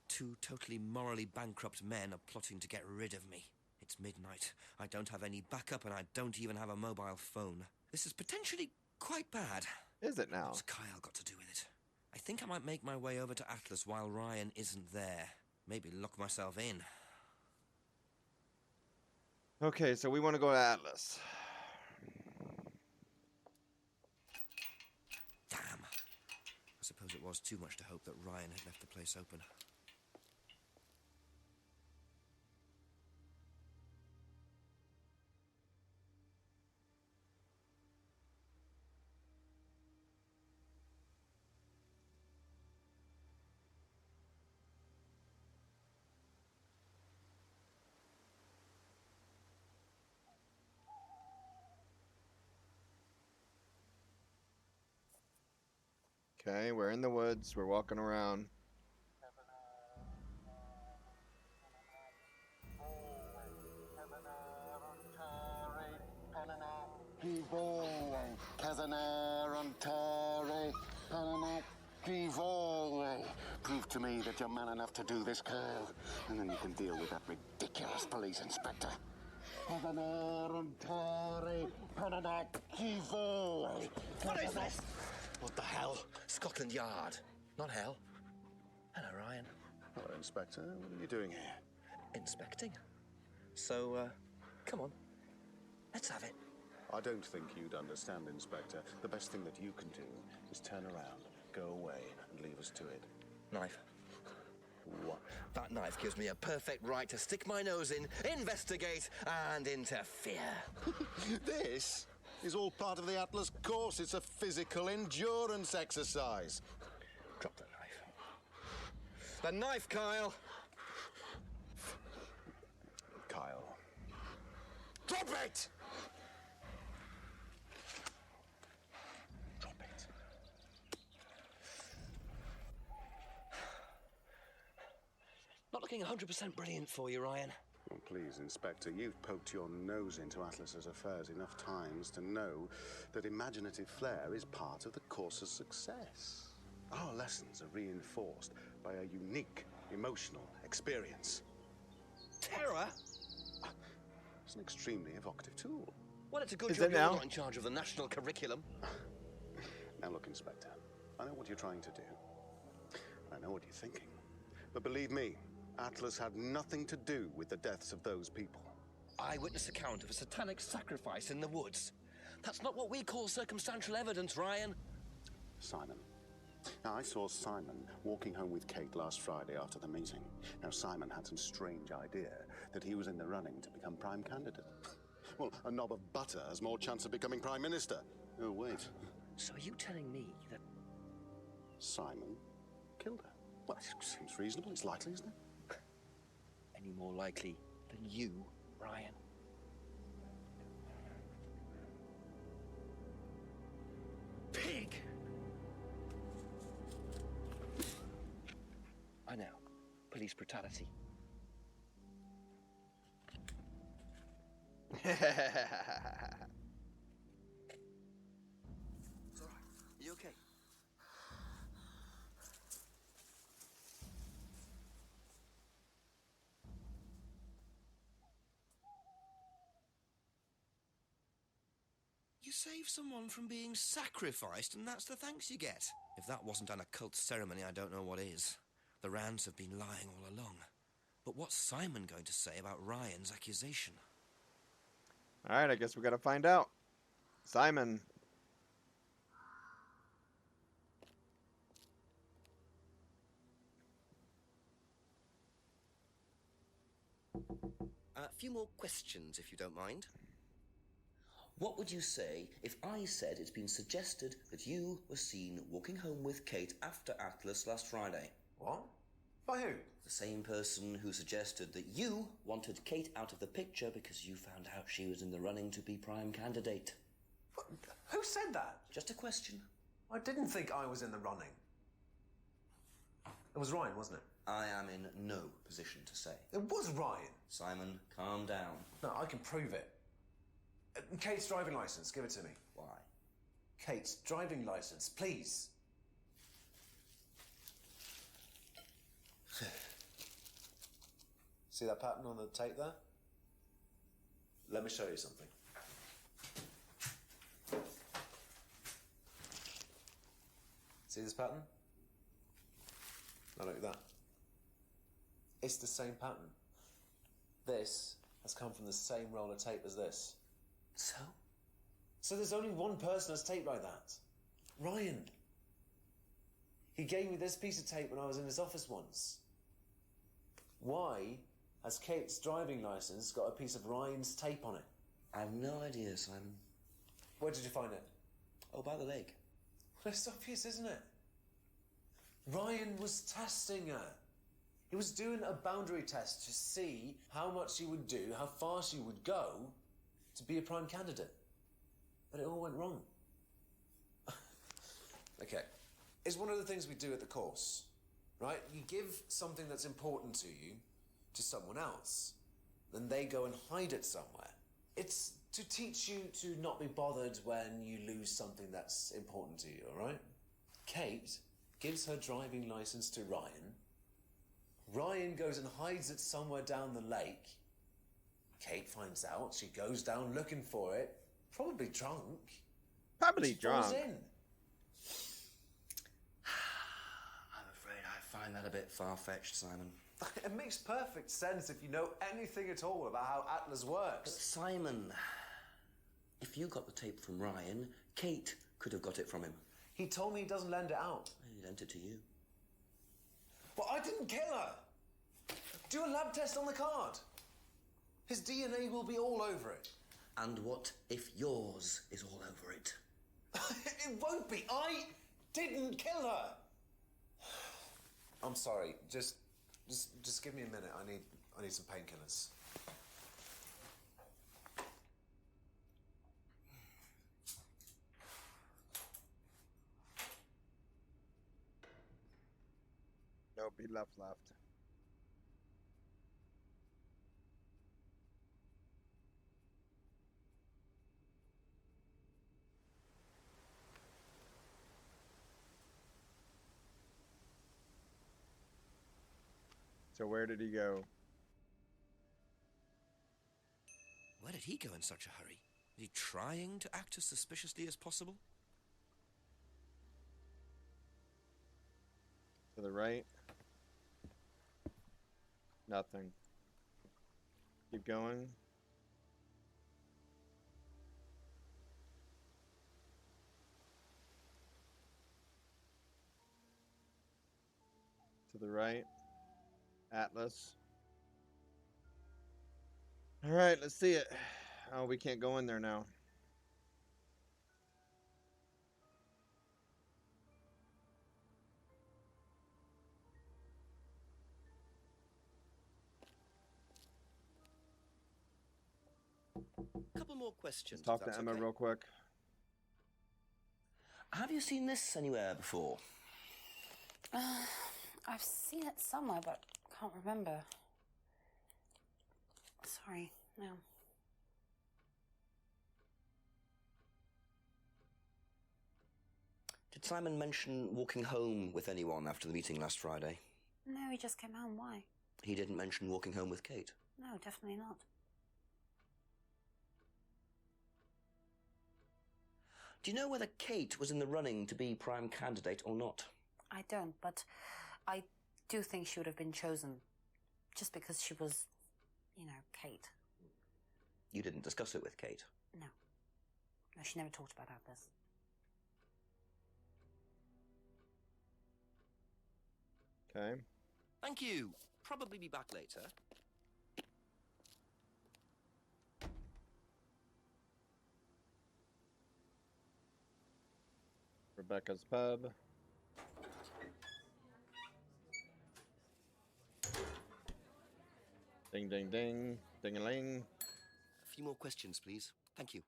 Two totally morally bankrupt men are plotting to get rid of me. It's midnight. I don't have any backup and I don't even have a mobile phone. This is potentially quite bad. Is it now? What's Kyle got to do with it? I think I might make my way over to Atlas while Ryan isn't there. Maybe lock myself in. Okay, so we want to go to Atlas. Damn. I suppose it was too much to hope that Ryan had left the place open. Okay, we're in the woods. We're walking around. Prove to me that you're man enough to do this, Kyle, and then you can deal with that ridiculous police inspector. What is this? What the hell? Scotland Yard, not hell. Hello, Ryan. Hello, Inspector. What are you doing here? Inspecting. So, come on. Let's have it. I don't think you'd understand, Inspector. The best thing that you can do is turn around, go away, and leave us to it. Knife. What? That knife gives me a perfect right to stick my nose in, investigate, and interfere. This is all part of the Atlas course. It's a physical endurance exercise. Drop the knife. The knife, Kyle! Kyle. Drop it! Drop it. Not looking 100% brilliant for you, Ryan. Well, please, Inspector, you've poked your nose into Atlas's affairs enough times to know that imaginative flair is part of the course's success. Our lessons are reinforced by a unique emotional experience. Terror? It's an extremely evocative tool. Well, it's a good Is job it you're now? not in charge of the national curriculum. Now look, Inspector, I know what you're trying to do. I know what you're thinking. But believe me, Atlas had nothing to do with the deaths of those people. Eyewitness account of a satanic sacrifice in the woods. That's not what we call circumstantial evidence, Ryan. Simon. Now, I saw Simon walking home with Kate last Friday after the meeting. Now, Simon had some strange idea that he was in the running to become prime candidate. Well, a knob of butter has more chance of becoming prime minister. Oh, wait. So are you telling me that Simon killed her? Well, it seems reasonable. It's likely, isn't it? any more likely than you, Ryan? Pig! I know. Police brutality. It's all right. You okay? You save someone from being sacrificed, and that's the thanks you get. If that wasn't an occult ceremony, I don't know what is. The Rands have been lying all along. But what's Simon going to say about Ryan's accusation? All right, I guess we got to find out. Simon. A few more questions, if you don't mind. What would you say if I said it's been suggested that you were seen walking home with Kate after Atlas last Friday? What? By who? The same person who suggested that you wanted Kate out of the picture because you found out she was in the running to be prime candidate. What? Who said that? Just a question. I didn't think I was in the running. It was Ryan, wasn't it? I am in no position to say. It was Ryan. Simon, calm down. No, I can prove it. Kate's driving license, give it to me. Why? Kate's driving license, please. See that pattern on the tape there? Let me show you something. See this pattern? Now look at that. It's the same pattern. This has come from the same roll of tape as this. So? So there's only one person that's taped like that. Ryan. He gave me this piece of tape when I was in his office once. Why has Kate's driving license got a piece of Ryan's tape on it? I have no idea, Simon. Where did you find it? Oh, by the lake. Well, it's obvious, isn't it? Ryan was testing her. He was doing a boundary test to see how much she would do, how far she would go to be a prime candidate. But it all went wrong. Okay, It's one of the things we do at the course, right? You give something that's important to you to someone else, then they go and hide it somewhere. It's to teach you to not be bothered when you lose something that's important to you, all right? Kate gives her driving license to Ryan. Ryan goes and hides it somewhere down the lake. Kate finds out, she goes down looking for it, probably drunk. Probably She falls drunk. in. I'm afraid I find that a bit far-fetched, Simon. It makes perfect sense if you know anything at all about how Atlas But works. Simon, if you got the tape from Ryan, Kate could have got it from him. He told me he doesn't lend it out. He lent it to you. Well, I didn't kill her. Do a lab test on the card. His DNA will be all over it. And what if yours is all over it? It won't be. I didn't kill her. I'm sorry. Just give me a minute. I need some painkillers. Nope, he left. So where did he go? Where did he go in such a hurry? Is he trying to act as suspiciously as possible? To the right? Nothing. Keep going. To the right. Atlas. All right, let's see it. Oh, we can't go in there now. Couple more questions. Let's talk if to that's Emma okay. real quick. Have you seen this anywhere before? I've seen it somewhere, but can't remember. Sorry, no. Did Simon mention walking home with anyone after the meeting last Friday? No, he just came home. Why? He didn't mention walking home with Kate. No, definitely not. Do you know whether Kate was in the running to be prime candidate or not? I don't, but I do think she would have been chosen just because she was, Kate. You didn't discuss it with Kate? No. No, she never talked about Atlas. Okay. Thank you. Probably be back later. Rebecca's pub. Ding, ding, ding. Ding-a-ling. A few more questions, please. Thank you.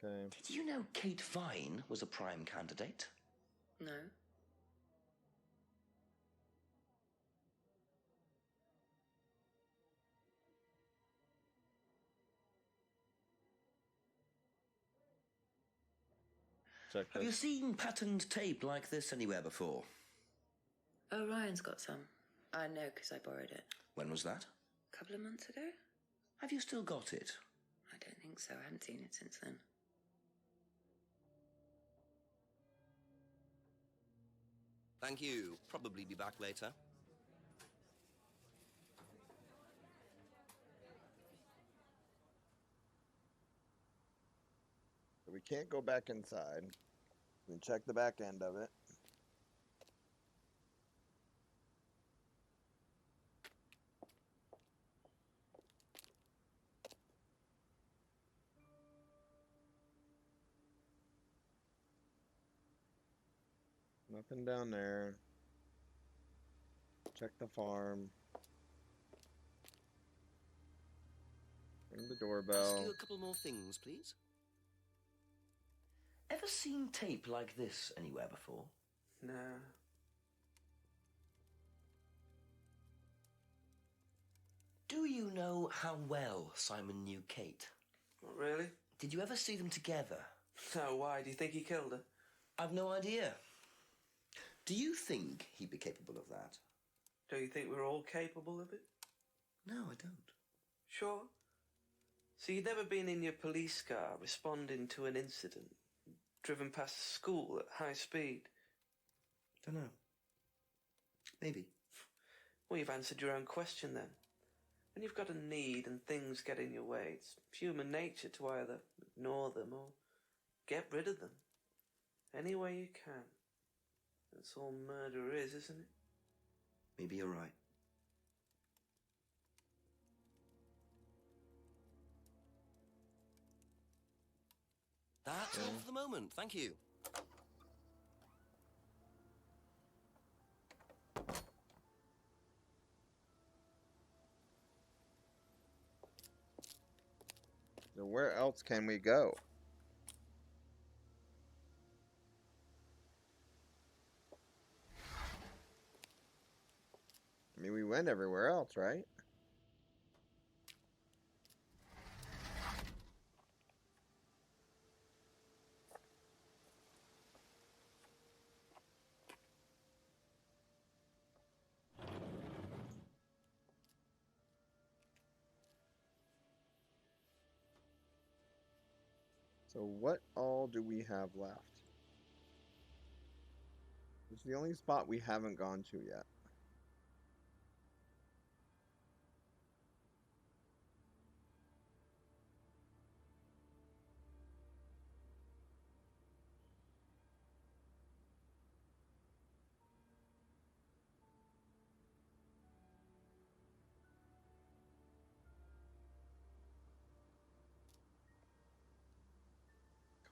Okay. Did you know Kate Vine was a prime candidate? No. Check Have you this. seen patterned tape like this anywhere before? Oh, Ryan's got some. I know because I borrowed it. When was that? A couple of months ago? Have you still got it? I don't think so. I haven't seen it since then. Thank you. Probably be back later. We can't go back inside. We can check the back end of it. Nothing down there. Check the farm. Ring the Ask you doorbell. a couple more things, please. Ever seen tape like this anywhere before? No. Do you know how well Simon knew Kate? Not really. Did you ever see them together? No, why? Do you think he killed her? I've no idea. Do you think he'd be capable of that? Do you think we're all capable of it? No, I don't. Sure. So you'd never been in your police car responding to an incident, driven past a school at high speed? Don't know. Maybe. Well, you've answered your own question then. When you've got a need and things get in your way, it's human nature to either ignore them or get rid of them. Any way you can. That's all murder is, isn't it? Maybe you're right. That's all for the moment. Thank you. So where else can we go? I mean, we went everywhere else, right? So what all do we have left? This is the only spot we haven't gone to yet.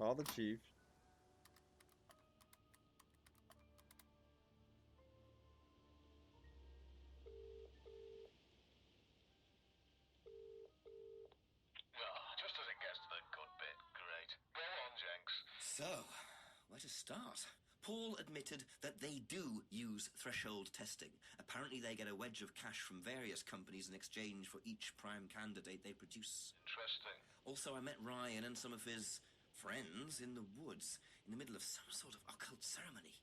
Call the chief. Just as it gets to the good bit, great. Go on, Jenks. So, where to start? Paul admitted that they do use threshold testing. Apparently they get a wedge of cash from various companies in exchange for each prime candidate they produce. Interesting. Also, I met Ryan and some of his friends in the woods in the middle of some sort of occult ceremony.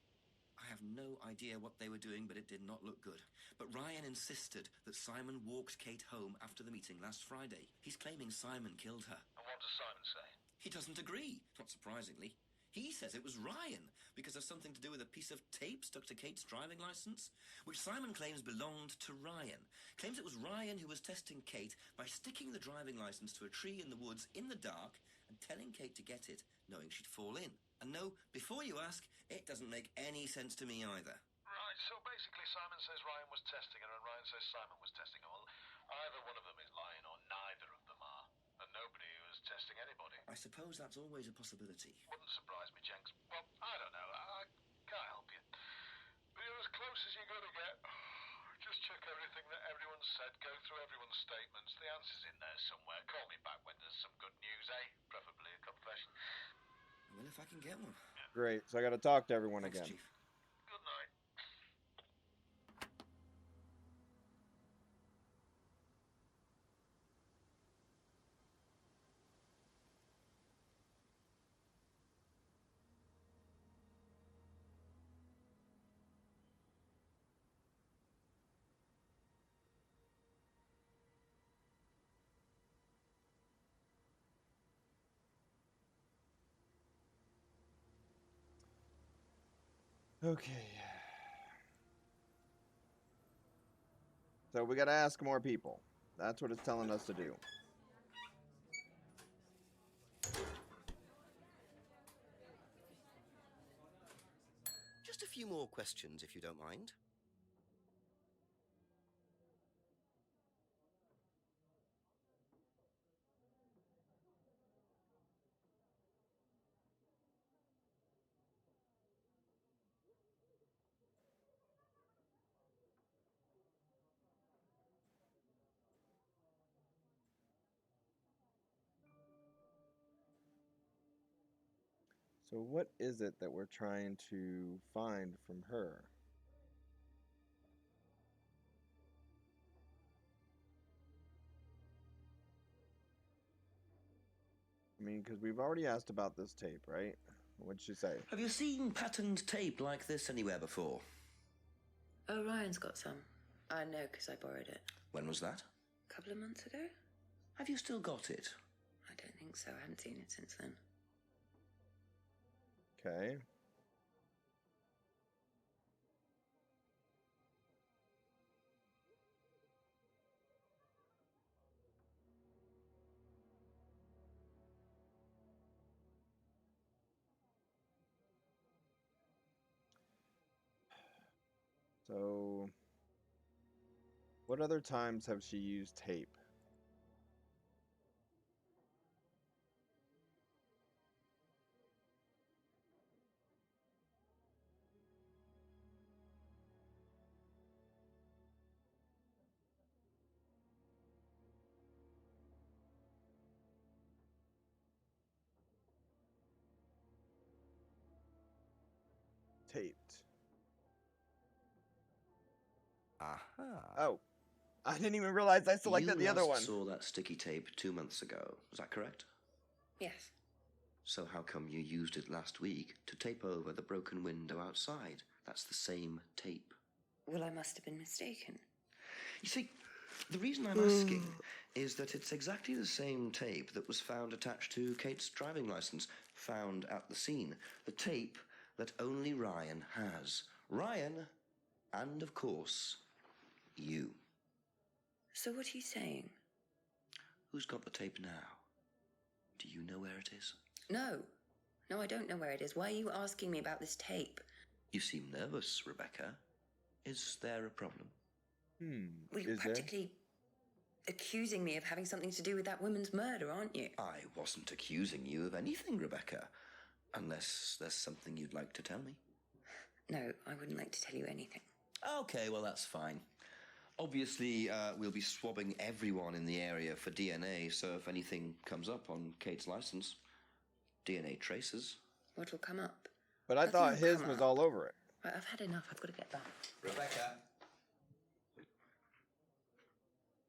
I have no idea what they were doing, but it did not look good. But Ryan insisted that Simon walked Kate home after the meeting last Friday. He's claiming Simon killed her. And what does Simon say? He doesn't agree, not surprisingly. He says it was Ryan, because of something to do with a piece of tape stuck to Kate's driving license, which Simon claims belonged to Ryan. Claims it was Ryan who was testing Kate by sticking the driving license to a tree in the woods in the dark and telling Kate to get it, knowing she'd fall in. And no, before you ask, it doesn't make any sense to me either. Right, so basically Simon says Ryan was testing her and Ryan says Simon was testing her. Well, either one of them is lying or neither of them are. And nobody was testing anybody. I suppose that's always a possibility. Wouldn't surprise me, Jenks. Well, I don't know. I can't help you. But you're as close as you're going to get. Just check everything that everyone's said. Go through everyone's statements. The answer's in there somewhere. Call me back when there's some good news, eh? Preferably a confession. Well, if I can get one. Great. So I got to talk to everyone Thanks, again. Chief. Good night. Okay. So we got to ask more people. That's what it's telling us to do. Just a few more questions, if you don't mind. So what is it that we're trying to find from her? I mean, because we've already asked about this tape, right? What'd she say? Have you seen patterned tape like this anywhere before? Oh, Ryan's got some. I know because I borrowed it. When was that? A couple of months ago? Have you still got it? I don't think so. I haven't seen it since then. Okay. So, what other times have she used tape? Taped. Aha. Oh, I didn't even realize I selected the other one. You saw that sticky tape 2 months ago. Is that correct? Yes. So how come you used it last week to tape over the broken window outside? That's the same tape. Well, I must have been mistaken. You see, the reason I'm asking is that it's exactly the same tape that was found attached to Kate's driving license, found at the scene. The tape that only Ryan has. Ryan, and of course, you. So what are you saying? Who's got the tape now? Do you know where it is? No. No, I don't know where it is. Why are you asking me about this tape? You seem nervous, Rebecca. Is there a problem? Well, you're practically accusing me of having something to do with that woman's murder, aren't you? I wasn't accusing you of anything, Rebecca. Unless there's something you'd like to tell me. No, I wouldn't like to tell you anything. Okay, well, that's fine. Obviously, we'll be swabbing everyone in the area for DNA, so if anything comes up on Kate's license, DNA traces. What will come up? But I thought his was all over it. Right, I've had enough. I've got to get back. Rebecca,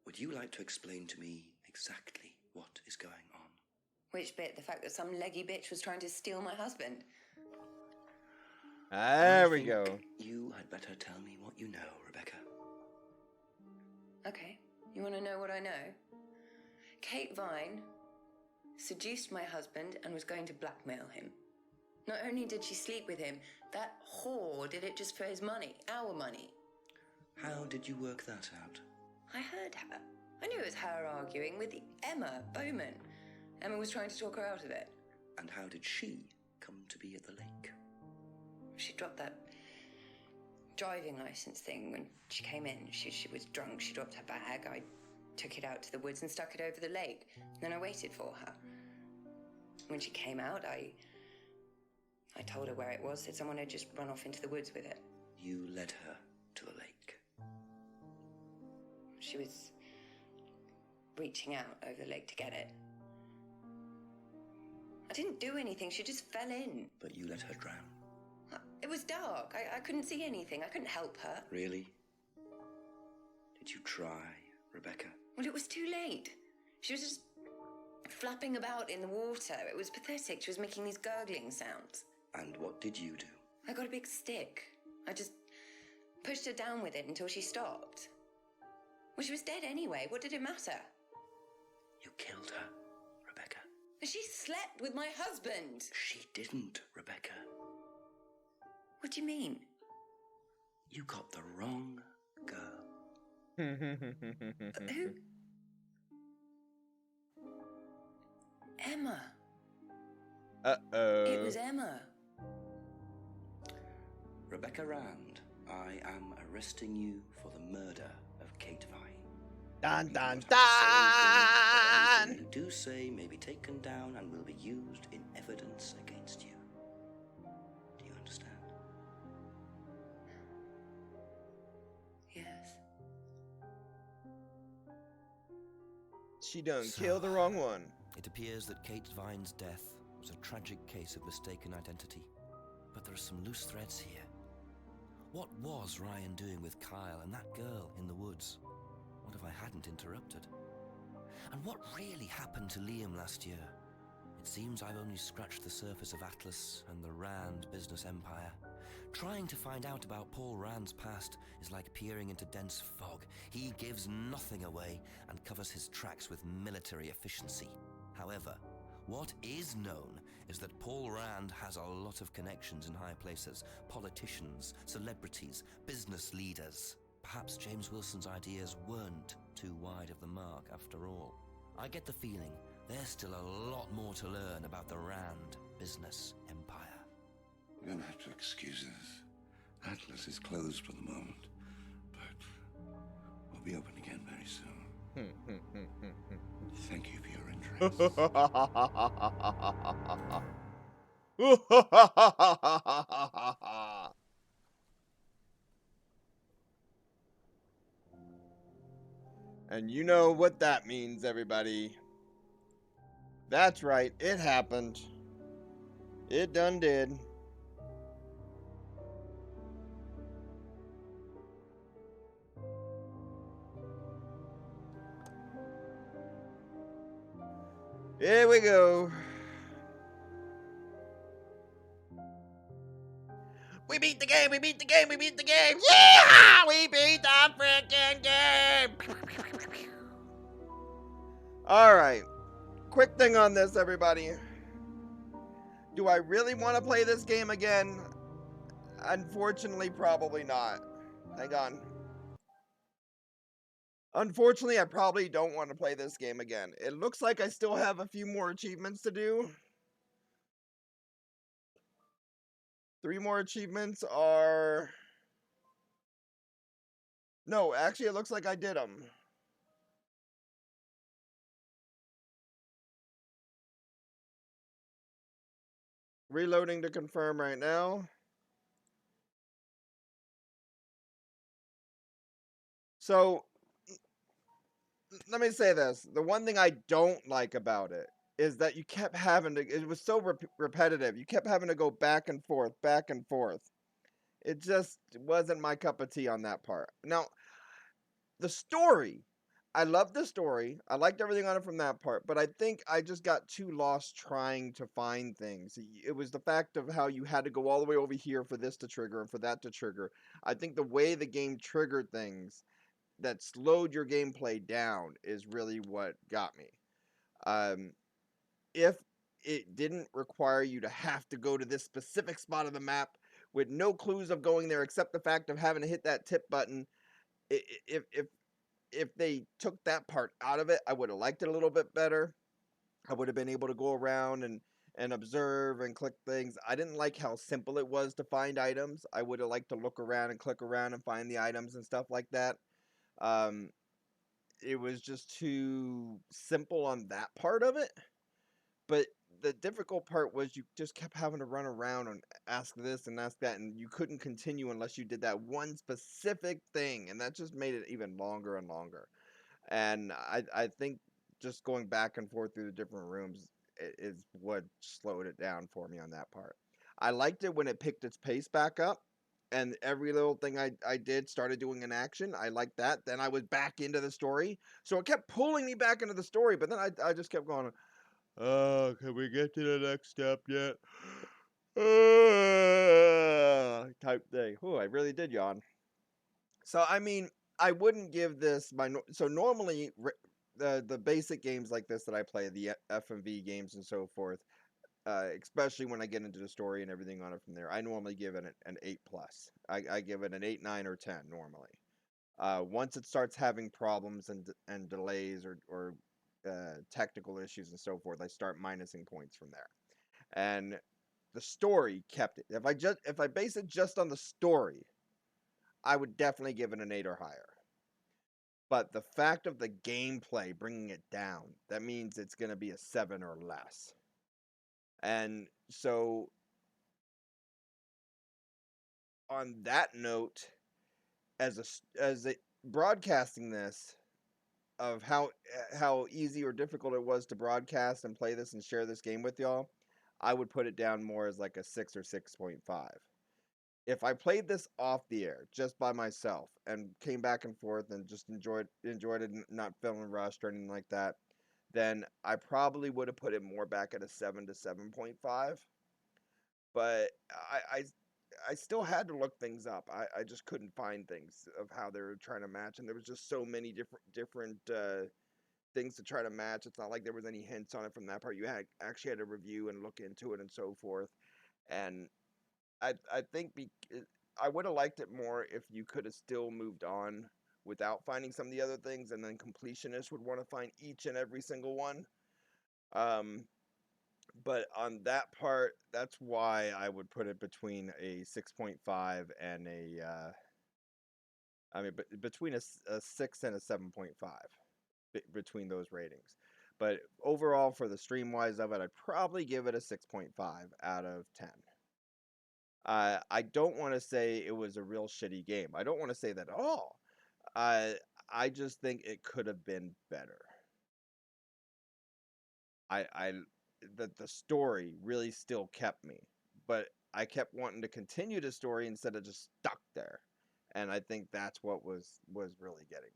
would you like to explain to me exactly what is going on? Which bit? The fact that some leggy bitch was trying to steal my husband? There we go. You had better tell me what you know, Rebecca. Okay. You want to know what I know? Kate Vine seduced my husband and was going to blackmail him. Not only did she sleep with him, that whore did it just for his money, our money. How did you work that out? I heard her. I knew it was her arguing with Emma Bowman. Emma was trying to talk her out of it. And how did she come to be at the lake? She dropped that driving license thing when she came in. She was drunk. She dropped her bag. I took it out to the woods and stuck it over the lake. Then I waited for her. When she came out, I told her where it was, that someone had just run off into the woods with it. You led her to a lake. She was reaching out over the lake to get it. I didn't do anything. She just fell in. But you let her drown. It was dark. I couldn't see anything. I couldn't help her. Really? Did you try, Rebecca? Well, it was too late. She was just flapping about in the water. It was pathetic. She was making these gurgling sounds. And what did you do? I got a big stick. I just pushed her down with it until she stopped. Well, she was dead anyway. What did it matter? You killed her, Rebecca. She slept with my husband. She didn't, Rebecca. What do you mean? You got the wrong girl. Who? Emma. Uh-oh. It was Emma. Rebecca Rand, I am arresting you for the murder of Kate Vine. Dun, dun, Anything dun! you do say may be taken down and will be used in evidence against you. Do you understand? Yes. She done killed the wrong one. It appears that Kate Vine's death It was a tragic case of mistaken identity. But there are some loose threads here. What was Ryan doing with Kyle and that girl in the woods? What if I hadn't interrupted? And what really happened to Liam last year? It seems I've only scratched the surface of Atlas and the Rand business empire. Trying to find out about Paul Rand's past is like peering into dense fog. He gives nothing away and covers his tracks with military efficiency. However, what is known is that Paul Rand has a lot of connections in high places. Politicians, celebrities, business leaders. Perhaps James Wilson's ideas weren't too wide of the mark after all. I get the feeling there's still a lot more to learn about the Rand business empire. You're gonna have to excuse us. Atlas is closed for the moment, but we'll be open again very soon. Thank you for your interest. And you know what that means, everybody. That's right, it happened. It done did. Here we go. We beat the game, we beat the game, we beat the game. Yeah! We beat the freaking game. All right. Quick thing on this, everybody. Do I really want to play this game again? Unfortunately, probably not. Hang on. Unfortunately, I probably don't want to play this game again. It looks like I still have a few more achievements to do. 3 more achievements are... No, actually, it looks like I did them. Reloading to confirm right now. So, let me say this. The one thing I don't like about it is that you kept having to, it was so repetitive. You kept having to go back and forth, back and forth. It just wasn't my cup of tea on that part. Now, the story, I loved the story. I liked everything on it from that part, but I think I just got too lost trying to find things. It was the fact of how you had to go all the way over here for this to trigger and for that to trigger. I think the way the game triggered things that slowed your gameplay down is really what got me. If it didn't require you to have to go to this specific spot of the map with no clues of going there except the fact of having to hit that tip button, if they took that part out of it, I would have liked it a little bit better. I would have been able to go around and observe and click things. I didn't like how simple it was to find items. I would have liked to look around and click around and find the items and stuff like that. It was just too simple on that part of it. But the difficult part was you just kept having to run around and ask this and ask that, and you couldn't continue unless you did that one specific thing, and that just made it even longer and longer. And I think just going back and forth through the different rooms is what slowed it down for me on that part. I liked it when it picked its pace back up, and every little thing I did started doing an action. I liked that. Then I was back into the story. So it kept pulling me back into the story, but then I just kept going, oh, can we get to the next step yet? Type thing. Oh, I really did yawn. So, I mean, I wouldn't give this my... So, normally, the basic games like this that I play, the FMV games and so forth, especially when I get into the story and everything on it from there, I normally give it an 8+. I give it an 8, 9, or 10 normally. Once it starts having problems and delays or technical issues and so forth, I start minusing points from there. And the story kept it. If I base it just on the story, I would definitely give it an 8 or higher. But the fact of the gameplay bringing it down, that means it's going to be a 7 or less. And so, on that note, as a broadcasting this, of how easy or difficult it was to broadcast and play this and share this game with y'all, I would put it down more as like a 6 or 6.5. If I played this off the air just by myself and came back and forth and just enjoyed it, not feeling rushed or anything like that, then I probably would have put it more back at a 7 to 7.5. But I still had to look things up. I just couldn't find things of how they were trying to match, and there was just so many different things to try to match. It's not like there was any hints on it from that part. You actually had to review and look into it and so forth. And I think I would have liked it more if you could have still moved on without finding some of the other things, and then completionists would want to find each and every single one. But on that part, that's why I would put it between a 6.5 and between a 6 and a 7.5 between those ratings. But overall, for the stream-wise of it, I'd probably give it a 6.5 out of 10. I don't want to say it was a real shitty game. I don't want to say that at all. I just think it could have been better. The story really still kept me, but I kept wanting to continue the story instead of just stuck there, and I think that's what was really getting me.